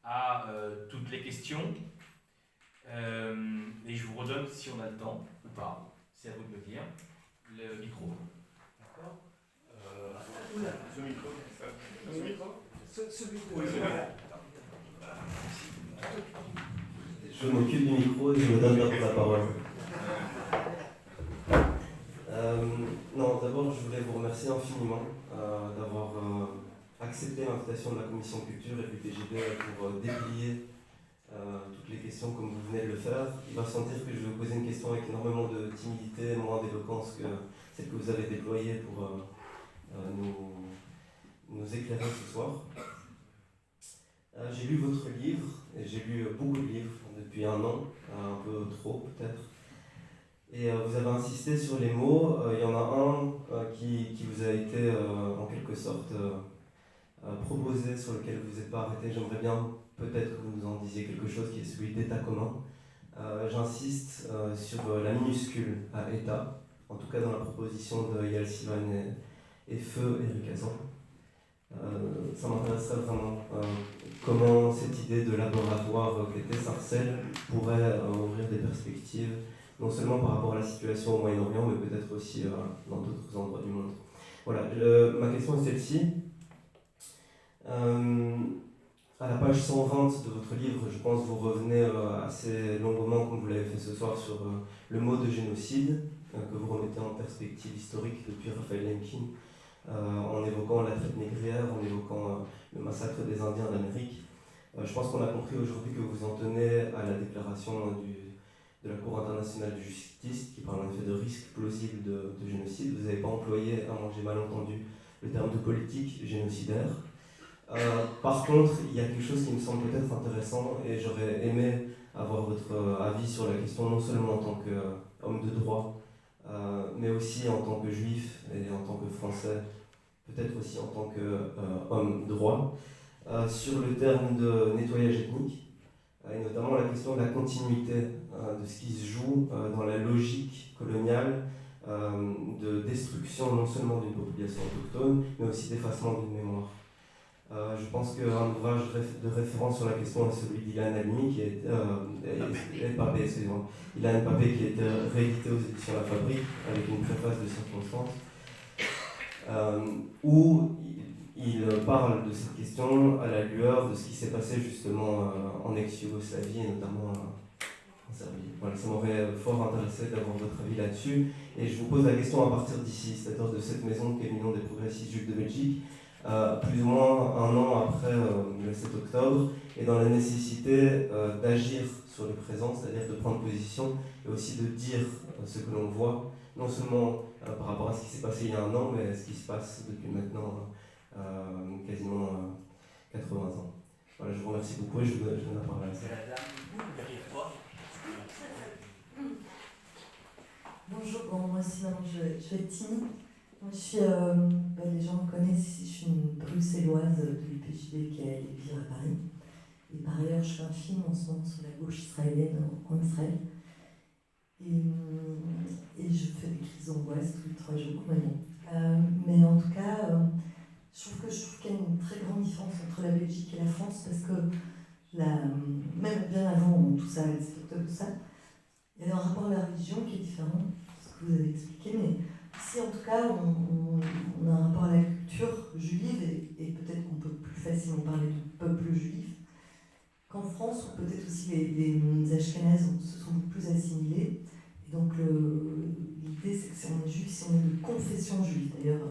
à toutes les questions. Et je vous redonne, si on a le temps ou pas, c'est à vous de me dire, le micro. D'accord Ce micro. Ce micro. Oui, c'est vrai. Je m'occupe du micro et je me donne bientôt la parole. Non, d'abord, je voulais vous remercier infiniment d'avoir accepté l'invitation de la Commission Culture et du PGB pour déplier toutes les questions comme vous venez de le faire. Il va sans dire que je vais vous poser une question avec énormément de timidité, moins d'éloquence que celle que vous avez déployée pour nous éclairer ce soir. J'ai lu votre livre, et j'ai lu beaucoup de livres depuis un an, un peu trop peut-être. Et vous avez insisté sur les mots. Il y en a un qui vous a été en quelque sorte proposé, sur lequel vous n'êtes pas arrêté. J'aimerais bien peut-être que vous nous en disiez quelque chose, qui est celui d'état commun. J'insiste sur la minuscule à état, en tout cas dans la proposition de Yael Sivan et Feu Éric Hazan. Ça m'intéresserait vraiment comment cette idée de laboratoire qu'était Sarcelles pourrait ouvrir des perspectives, non seulement par rapport à la situation au Moyen-Orient, mais peut-être aussi dans d'autres endroits du monde. Voilà, ma question est celle-ci. À la page 120 de votre livre, je pense que vous revenez assez longuement, comme vous l'avez fait ce soir, sur le mot de génocide, que vous remettez en perspective historique depuis Raphaël Lemkin, en évoquant la traite négrière, en évoquant le massacre des Indiens d'Amérique. Je pense qu'on a compris aujourd'hui que vous en tenez à la déclaration de la Cour internationale de justice, qui parle en effet de risque plausible de génocide. Vous n'avez pas employé, à moins j'ai mal entendu, le terme de politique génocidaire. Par contre, il y a quelque chose qui me semble peut-être intéressant, et j'aurais aimé avoir votre avis sur la question, non seulement en tant qu'homme de droit, mais aussi en tant que juif et en tant que français, peut-être aussi en tant qu'homme droit, sur le terme de nettoyage ethnique, et notamment la question de la continuité de ce qui se joue dans la logique coloniale de destruction non seulement d'une population autochtone, mais aussi d'effacement d'une mémoire. Je pense qu'un ouvrage de référence sur la question est celui d'Ilan Halimi, qui est Ilan Papé, qui a été réédité aux éditions La Fabrique avec une préface de circonstance, où il parle de cette question à la lueur de ce qui s'est passé justement en ex-Yougoslavie et notamment en Serbie. Voilà, ça m'aurait fort intéressé d'avoir votre avis là-dessus. Et je vous pose la question à partir d'ici, c'est-à-dire de cette maison qu'est l'Union des progressistes juifs de Belgique, plus ou moins un an après le 7 octobre, et dans la nécessité d'agir sur le présent, c'est-à-dire de prendre position et aussi de dire ce que l'on voit, non seulement par rapport à ce qui s'est passé il y a un an, mais ce qui se passe depuis maintenant quasiment 80 ans. Voilà, je vous remercie beaucoup et je vous donne la parole à ça. Bonjour, bon, moi c'est maintenant je vais être timide. Moi, je suis, les gens me connaissent ici, je suis une bruxelloise de l'UPJB qui est allée vivre à Paris. Et par ailleurs, je fais un film en ce moment sur la gauche israélienne en Israël. Et je fais des crises d'angoisse tous les 3 jours. Mais en tout cas, je trouve qu'il y a une très grande différence entre la Belgique et la France parce que même bien avant tout ça, les octobre, tout ça, il y a un rapport à la religion qui est différent, ce que vous avez expliqué, mais si en tout cas on a un rapport à la culture juive et peut-être qu'on peut plus facilement parler du peuple juif qu'en France, ou peut-être aussi les Ashkénazes se sont beaucoup plus assimilés. Et donc l'idée c'est que si on est juif, si on est de confession juive, d'ailleurs,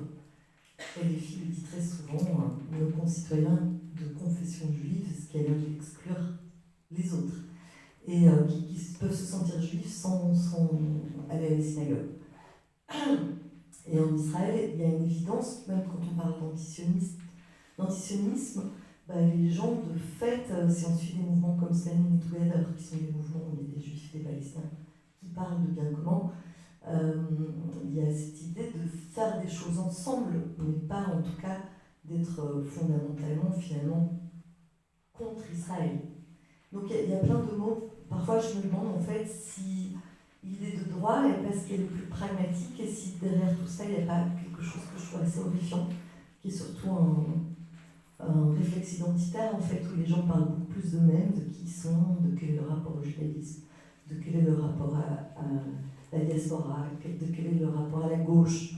les filles le dit très souvent, nos concitoyens de confession juive, ce qui a l'air d'exclure les autres, et qui peuvent se sentir juifs sans aller à la synagogue. Et en Israël, il y a une évidence, même quand on parle d'antisionisme, les gens de fait, si on suit des mouvements comme Standing Together, qui sont des mouvements où il y a des juifs et des palestiniens qui parlent de bien commun, il y a cette idée de faire des choses ensemble, mais pas en tout cas d'être fondamentalement, finalement, contre Israël. Donc il y a plein de mots. Parfois je me demande en fait si l'idée de droit est parce qu'elle est plus pragmatique et si derrière tout ça il n'y a pas quelque chose que je trouve assez horrifiant, qui est surtout un réflexe identitaire en fait, où les gens parlent beaucoup plus d'eux-mêmes, de qui ils sont, de quel est le rapport au judaïsme, de quel est le rapport à la diaspora, de quel est le rapport à la gauche,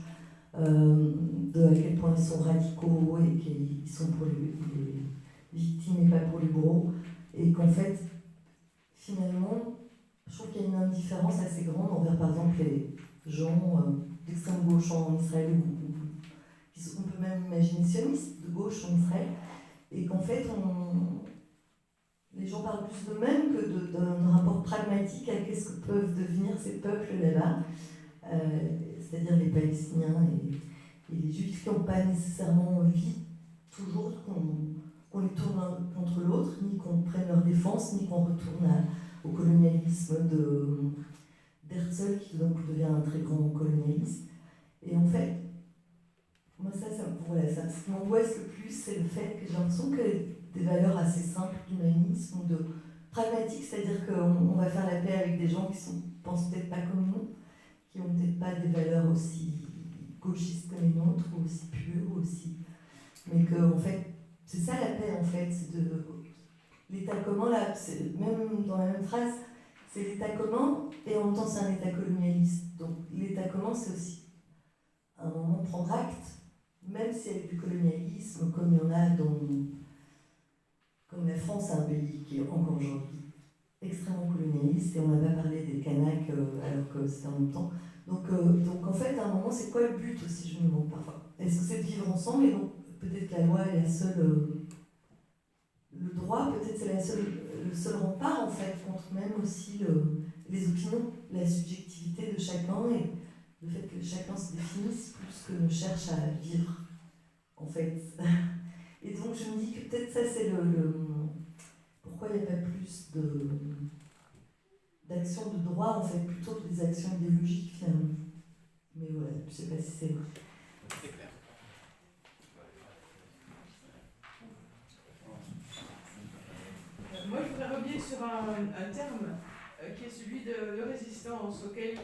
de à quel point ils sont radicaux et qu'ils sont pour les victimes et pas pour les bourreaux, et qu'en fait, finalement, je trouve qu'il y a une indifférence assez grande envers, par exemple, les gens d'extrême gauche en Israël, on peut même imaginer sionistes de gauche en Israël, et qu'en fait, les gens parlent plus d'eux-mêmes que d'un rapport pragmatique à qu'est-ce que peuvent devenir ces peuples là-bas, c'est-à-dire les Palestiniens et les Juifs qui n'ont pas nécessairement envie toujours qu'on les tourne l'un contre l'autre, ni qu'on prenne leur défense, ni qu'on retourne au colonialisme d'Herzl, qui donc devient un très grand colonialiste. Et en fait, moi ce qui m'angoisse le plus, c'est le fait que j'ai l'impression que des valeurs assez simples d'humanisme ou de pragmatique, c'est-à-dire qu'on va faire la paix avec des gens qui pensent peut-être pas comme nous, qui n'ont peut-être pas des valeurs aussi gauchistes que les nôtres, ou aussi pures, mais que en fait, c'est ça la paix en fait, c'est de l'état commun là, même dans la même phrase, c'est l'état commun et en même temps c'est un état colonialiste. Donc l'état commun c'est aussi un moment de prendre acte, même s'il y a du colonialisme, comme il y en a comme la France, c'est un pays qui est encore aujourd'hui extrêmement colonialiste, et on n'a pas parlé des Kanaks alors que c'était en même temps. Donc en fait, à un moment, c'est quoi le but aussi, je me demande parfois. Est-ce que c'est de vivre ensemble, et donc peut-être que la loi est la seule... le droit, peut-être c'est le seul rempart en fait, contre même aussi les opinions, la subjectivité de chacun, et le fait que chacun se définisse plus que ne cherche à vivre, en fait. Et donc je me dis que peut-être ça c'est pourquoi il n'y a pas plus d'actions de droit, en fait, plutôt que des actions idéologiques, finalement. Mais voilà, je ne sais pas si c'est... C'est clair. Moi, je voudrais revenir sur un terme qui est celui de résistance, auquel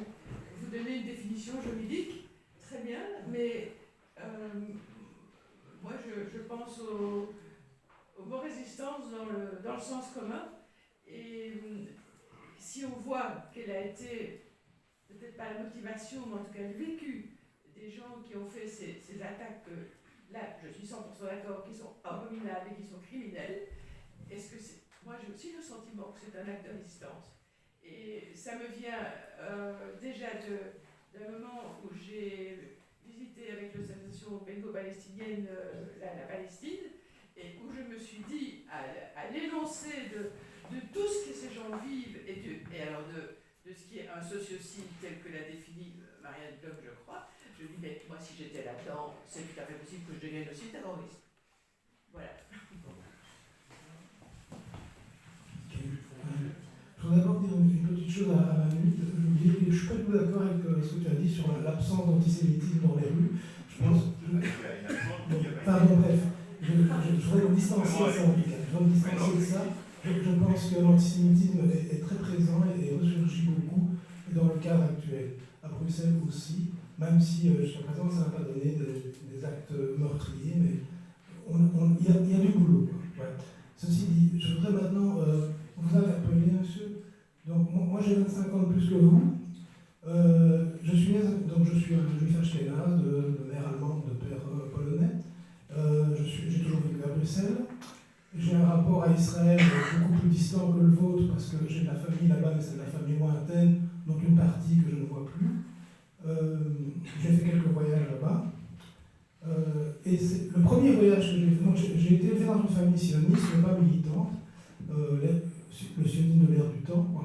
vous donnez une définition juridique, très bien, mais moi, je pense au mot résistance dans le sens commun, et si on voit quelle a été, peut-être pas la motivation, mais en tout cas le vécu des gens qui ont fait ces attaques, là, je suis 100% d'accord, qui sont abominables et qui sont criminelles, est-ce que c'est... Moi, j'ai aussi le sentiment que c'est un acte de résistance. Et ça me vient déjà d'un moment où j'ai visité avec l'association belgo-palestinienne la Palestine, et où je me suis dit, à l'énoncé de tout ce que ces gens vivent, et alors de ce qui est un sociocide tel que l'a défini Marianne Bloch, je crois, je dis, mais moi, si j'étais là-dedans, c'est tout à fait possible que je devienne aussi terroriste. Voilà. Je voudrais d'abord dire une petite chose à Manu. Je voulais dire quelque suis pas du tout d'accord avec ce que tu as dit sur l'absence d'antisémitisme dans les rues. Je pense. Pardon, bref. Je voudrais me distancier de ça, en tout cas. Je voudrais me distancier de ça. Je pense que l'antisémitisme est très présent et ressurgit beaucoup dans le cadre actuel. À Bruxelles aussi, même si jusqu'à présent ça n'a pas donné des actes meurtriers, mais il y a du boulot. Ouais. Ceci dit, je voudrais maintenant vous interpeller, monsieur. Donc, moi j'ai 25 ans de plus que vous. Je suis un juif ashkénaze, de mère allemande, de père polonais. J'ai toujours vécu à Bruxelles. J'ai un rapport à Israël beaucoup plus distant que le vôtre parce que j'ai de la famille là-bas, mais c'est de la famille lointaine, donc une partie que je ne vois plus. J'ai fait quelques voyages là-bas. Et c'est le premier voyage que j'ai fait. Donc j'ai été élevé dans une famille sioniste, mais pas militante, le sionisme de l'ère du temps, quoi.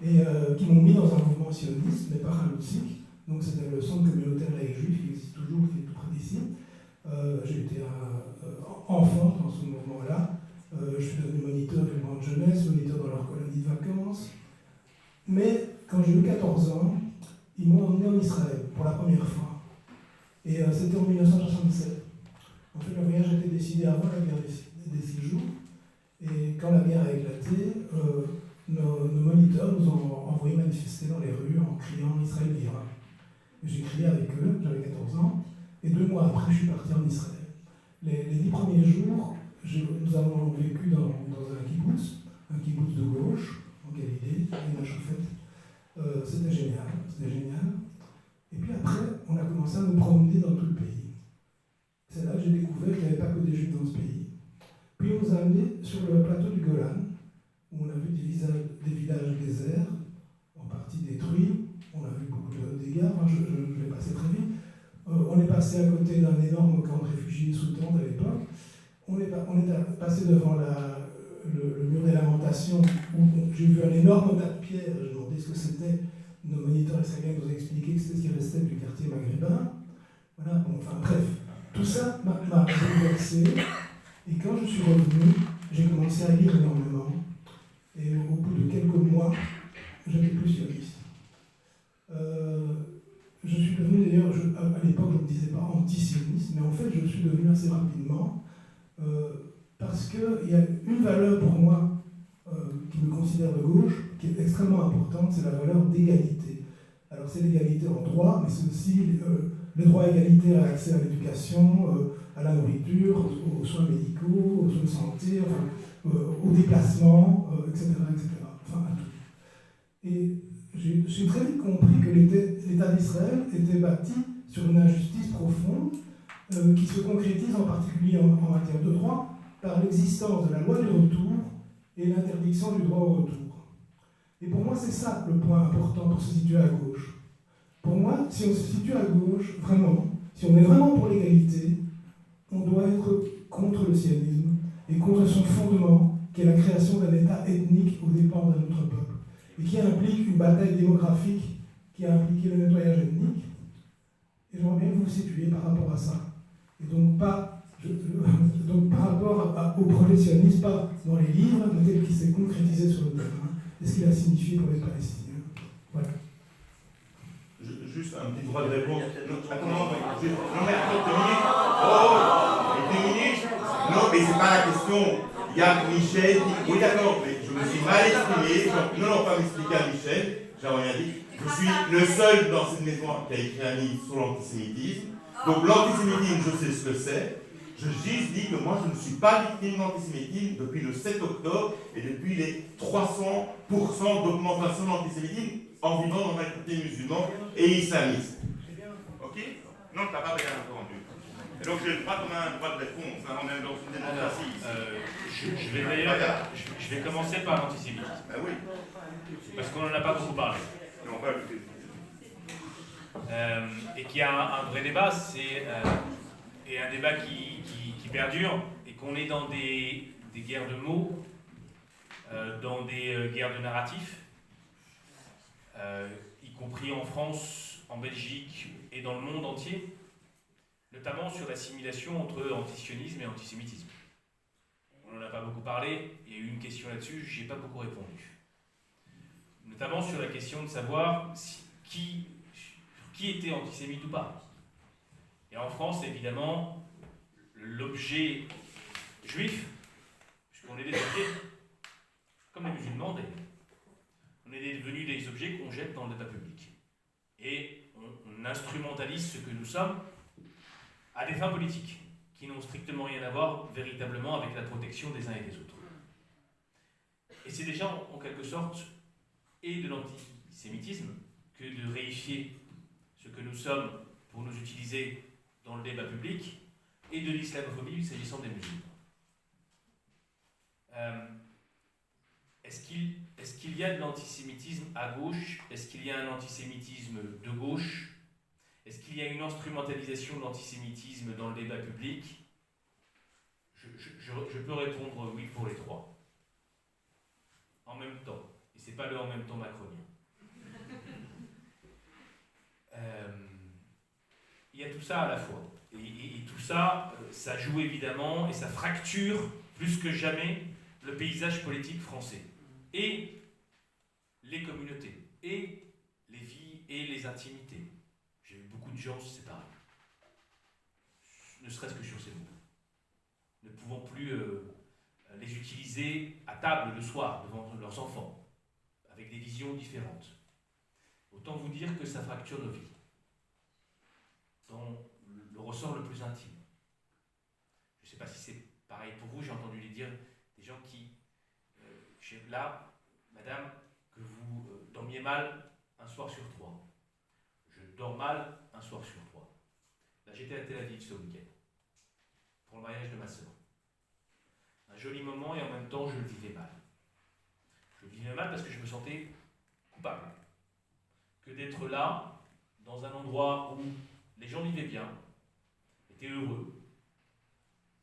Et qui m'ont mis dans un mouvement sioniste, mais pas Halutzik. Donc c'était le centre communautaire laïque juif qui existe toujours, qui est tout près d'ici. J'ai été enfant dans ce mouvement-là. Je suis devenu moniteur du mouvement de jeunesse, moniteur dans leur colonie de vacances. Mais quand j'ai eu 14 ans, ils m'ont emmené en Israël pour la première fois. Et c'était en 1967. En fait, le voyage a été décidé avant la guerre des 6 jours. Et quand la guerre a éclaté, nos moniteurs nous ont envoyés manifester dans les rues en criant « Israël vivra ». J'ai crié avec eux, j'avais 14 ans. Et 2 mois après, je suis parti en Israël. Les 10 premiers jours, nous avons vécu dans un kibbutz de gauche, en Galilée, à Choufet. C'était génial. Et puis après, on a commencé à nous promener dans tout le pays. C'est là que j'ai découvert qu'il n'y avait pas que des juifs dans ce pays. Puis on nous a amenés sur le plateau du Golan, où on a vu des villages déserts, en partie détruits. On a vu beaucoup de dégâts, je vais passer très vite. On est passé à côté d'un énorme camp de réfugiés sous tente à l'époque. On est passé devant le mur des lamentations où j'ai vu un énorme tas de pierres. Je me demandais ce que c'était. Nos moniteurs israéliens nous ont expliqué que c'était ce qui restait du quartier maghrébin. Voilà, bon, enfin bref. Tout ça m'a bouleversé. Et quand je suis revenu, j'ai commencé à lire énormément. Et au bout de quelques mois, j'étais plus sioniste. Je suis devenu d'ailleurs, à l'époque je ne me disais pas anti-sioniste, mais en fait je suis devenu assez rapidement, parce qu'il y a une valeur pour moi qui me considère de gauche, qui est extrêmement importante, c'est la valeur d'égalité. Alors c'est l'égalité en droit, mais c'est aussi le droit à égalité à l'accès à l'éducation, à la nourriture, aux soins médicaux, aux soins de santé, aux déplacements, etc., enfin à tout. Et j'ai très vite compris que l'État d'Israël était bâti sur une injustice profonde qui se concrétise en particulier en matière de droit par l'existence de la loi du retour et l'interdiction du droit au retour. Et pour moi, c'est ça le point important pour se situer à gauche. Pour moi, si on se situe à gauche, vraiment, si on est vraiment pour l'égalité, on doit être contre le sionisme et contre son fondement, qui est la création d'un État ethnique aux dépens d'un autre peuple, et qui implique une bataille démographique qui a impliqué le nettoyage ethnique. Et j'aimerais bien que vous vous situiez par rapport à ça. Et donc donc par rapport au projet sioniste, pas dans les livres, mais tel qu'il s'est concrétisé sur le terrain, et ce qu'il a signifié pour les Palestiniens. Voilà. Juste un petit droit de réponse. Non, mais attends, 2 minutes. Oh, 2 minutes. Non, mais c'est pas la question. Il y a Michel qui... Oui, d'accord, mais je me suis mal exprimé. Non, pas m'expliquer à Michel. J'ai rien dit. Je suis le seul dans cette maison qui a écrit un livre sur l'antisémitisme. Donc l'antisémitisme, je sais ce que c'est. Je juste dis que moi, je ne suis pas victime d'antisémitisme depuis le 7 octobre et depuis les 300% d'augmentation de l'antisémitisme en vivant dans un quartier musulman et islamiste. Ok? Non, tu n'as pas bien entendu. Et donc j'ai pas comme un droit de réponse, hein, on est dans une démocratie. Je vais commencer par l'antisémitisme. Ben oui. Parce qu'on n'en a pas beaucoup parlé. Non, on va le et qu'il y a un vrai débat, et un débat qui perdure, et qu'on est dans des guerres de mots, dans des guerres de narratifs, y compris en France, en Belgique et dans le monde entier, notamment sur l'assimilation entre antisionisme et antisémitisme. On n'en a pas beaucoup parlé, il y a eu une question là-dessus, je n'y ai pas beaucoup répondu. Notamment sur la question de savoir qui était antisémite ou pas. Et en France, évidemment, l'objet juif, puisqu'on est des objets, comme les musulmans d'ailleurs, on est devenus des objets qu'on jette dans le débat public. Et on instrumentalise ce que nous sommes à des fins politiques, qui n'ont strictement rien à voir véritablement avec la protection des uns et des autres. Et c'est déjà en quelque sorte et de l'antisémitisme que de réifier ce que nous sommes pour nous utiliser dans le débat public, et de l'islamophobie s'agissant des musulmans. Est-ce qu'il y a de l'antisémitisme à gauche? Est-ce qu'il y a un antisémitisme de gauche? Est-ce qu'il y a une instrumentalisation de l'antisémitisme dans le débat public? Je peux répondre oui pour les trois. En même temps. Et c'est pas le en même temps macronien. Il y a tout ça à la fois. Et tout ça, ça joue évidemment et ça fracture plus que jamais le paysage politique français. Et les communautés, et les vies, et les intimités. J'ai vu beaucoup de gens se séparer. Ne serait-ce que sur ces mots. Ne pouvant plus les utiliser à table le soir devant leurs enfants, avec des visions différentes. Autant vous dire que ça fracture nos vies. Dans le ressort le plus intime. Je ne sais pas si c'est pareil pour vous, j'ai entendu les dire des gens qui, là, madame, que vous dormiez mal un soir sur 3. Je dors mal un soir sur 3. Là, j'étais à Tel Aviv ce week-end, pour le mariage de ma sœur. Un joli moment et en même temps, je le vivais mal. Je le vivais mal parce que je me sentais coupable. Que d'être là, dans un endroit où les gens vivaient bien, étaient heureux,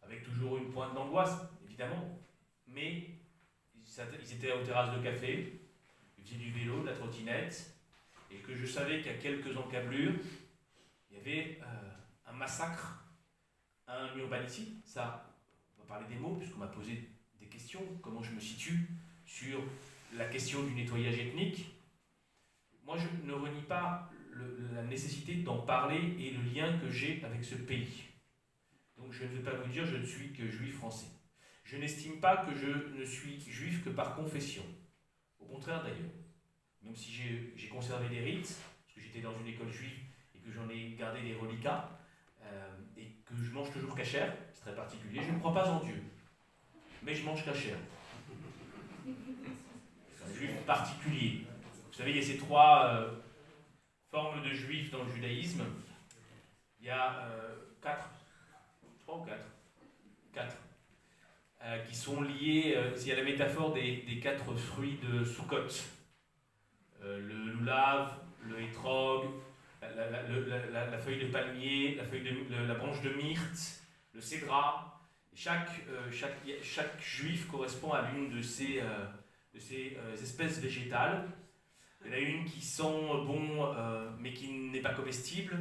avec toujours une pointe d'angoisse, évidemment, mais ils étaient aux terrasses de café, ils faisaient du vélo, de la trottinette, et que je savais qu'à quelques encablures, il y avait un massacre, un urbanicide. Ça, on va parler des mots, puisqu'on m'a posé des questions, comment je me situe sur la question du nettoyage ethnique. Moi, je ne renie pas la nécessité d'en parler et le lien que j'ai avec ce pays. Donc je ne vais pas vous dire je ne suis que juif français. Je n'estime pas que je ne suis juif que par confession. Au contraire d'ailleurs. Même si j'ai conservé des rites, parce que j'étais dans une école juive et que j'en ai gardé des reliquats, et que je mange toujours kasher, c'est très particulier. Je ne crois pas en Dieu, mais je mange kasher. C'est un juif particulier. Vous savez, il y a ces trois formes de juifs dans le judaïsme. Il y a 3 ou 4, qui sont liés, il y a la métaphore des 4 fruits de Sukkot. Le loulav, le hétrog, la feuille de palmier, la branche de myrte, le cédra. Chaque juif correspond à l'une de ces espèces végétales. Il y en a une qui sent bon, mais qui n'est pas comestible.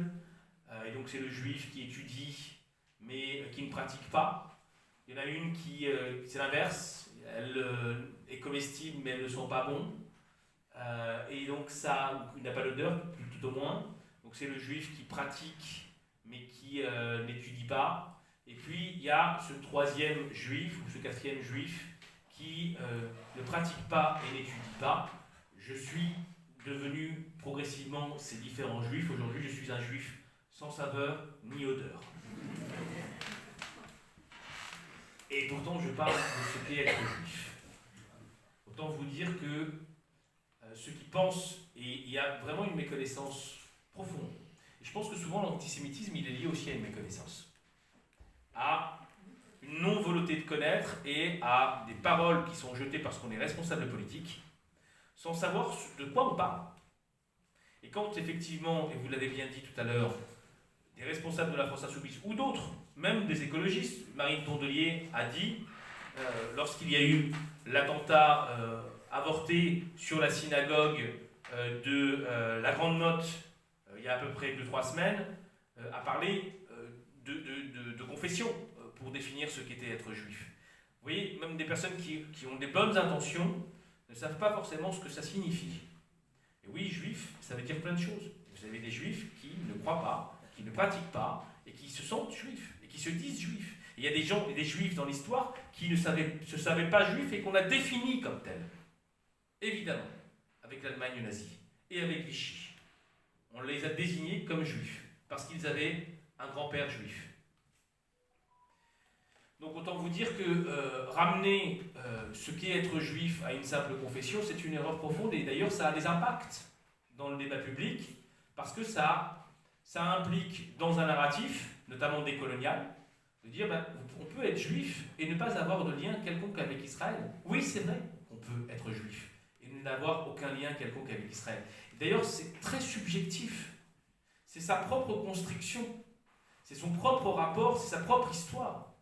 Et donc c'est le juif qui étudie, mais qui ne pratique pas. Il y en a une qui, c'est l'inverse. Elle est comestible, mais elle ne sent pas bon. Et donc ça, il n'a pas d'odeur, tout au moins. Donc c'est le juif qui pratique, mais qui n'étudie pas. Et puis il y a ce 3e juif, ou ce 4e juif, qui ne pratique pas et n'étudie pas. Je suis devenu progressivement ces différents juifs. Aujourd'hui, je suis un juif sans saveur ni odeur. Et pourtant, je parle de ce qu'est être juif. Autant vous dire que ceux qui pensent, et il y a vraiment une méconnaissance profonde. Et je pense que souvent l'antisémitisme, il est lié aussi à une méconnaissance, à une non-volonté de connaître et à des paroles qui sont jetées parce qu'on est responsable politique, sans savoir de quoi on parle. Et quand effectivement, et vous l'avez bien dit tout à l'heure, des responsables de la France Insoumise ou d'autres, même des écologistes, Marine Tondelier a dit, lorsqu'il y a eu l'attentat avorté sur la synagogue de la Grande Motte, il y a à peu près 2-3 semaines, a parlé de confession pour définir ce qu'était être juif. Vous voyez, même des personnes qui ont des bonnes intentions ne savent pas forcément ce que ça signifie. Et oui, juif, ça veut dire plein de choses. Vous avez des juifs qui ne croient pas, qui ne pratiquent pas, et qui se sentent juifs, et qui se disent juifs. Et il y a des gens, des juifs dans l'histoire, qui ne se savaient pas juifs et qu'on a définis comme tels. Évidemment, avec l'Allemagne nazie et avec Vichy. On les a désignés comme juifs, parce qu'ils avaient un grand-père juif. Donc autant vous dire que ramener ce qu'est être juif à une simple confession, c'est une erreur profonde, et d'ailleurs ça a des impacts dans le débat public, parce que ça implique dans un narratif, notamment décolonial, de dire on peut être juif et ne pas avoir de lien quelconque avec Israël. Oui, c'est vrai qu'on peut être juif et n'avoir aucun lien quelconque avec Israël. D'ailleurs, c'est très subjectif. C'est sa propre construction, c'est son propre rapport, c'est sa propre histoire.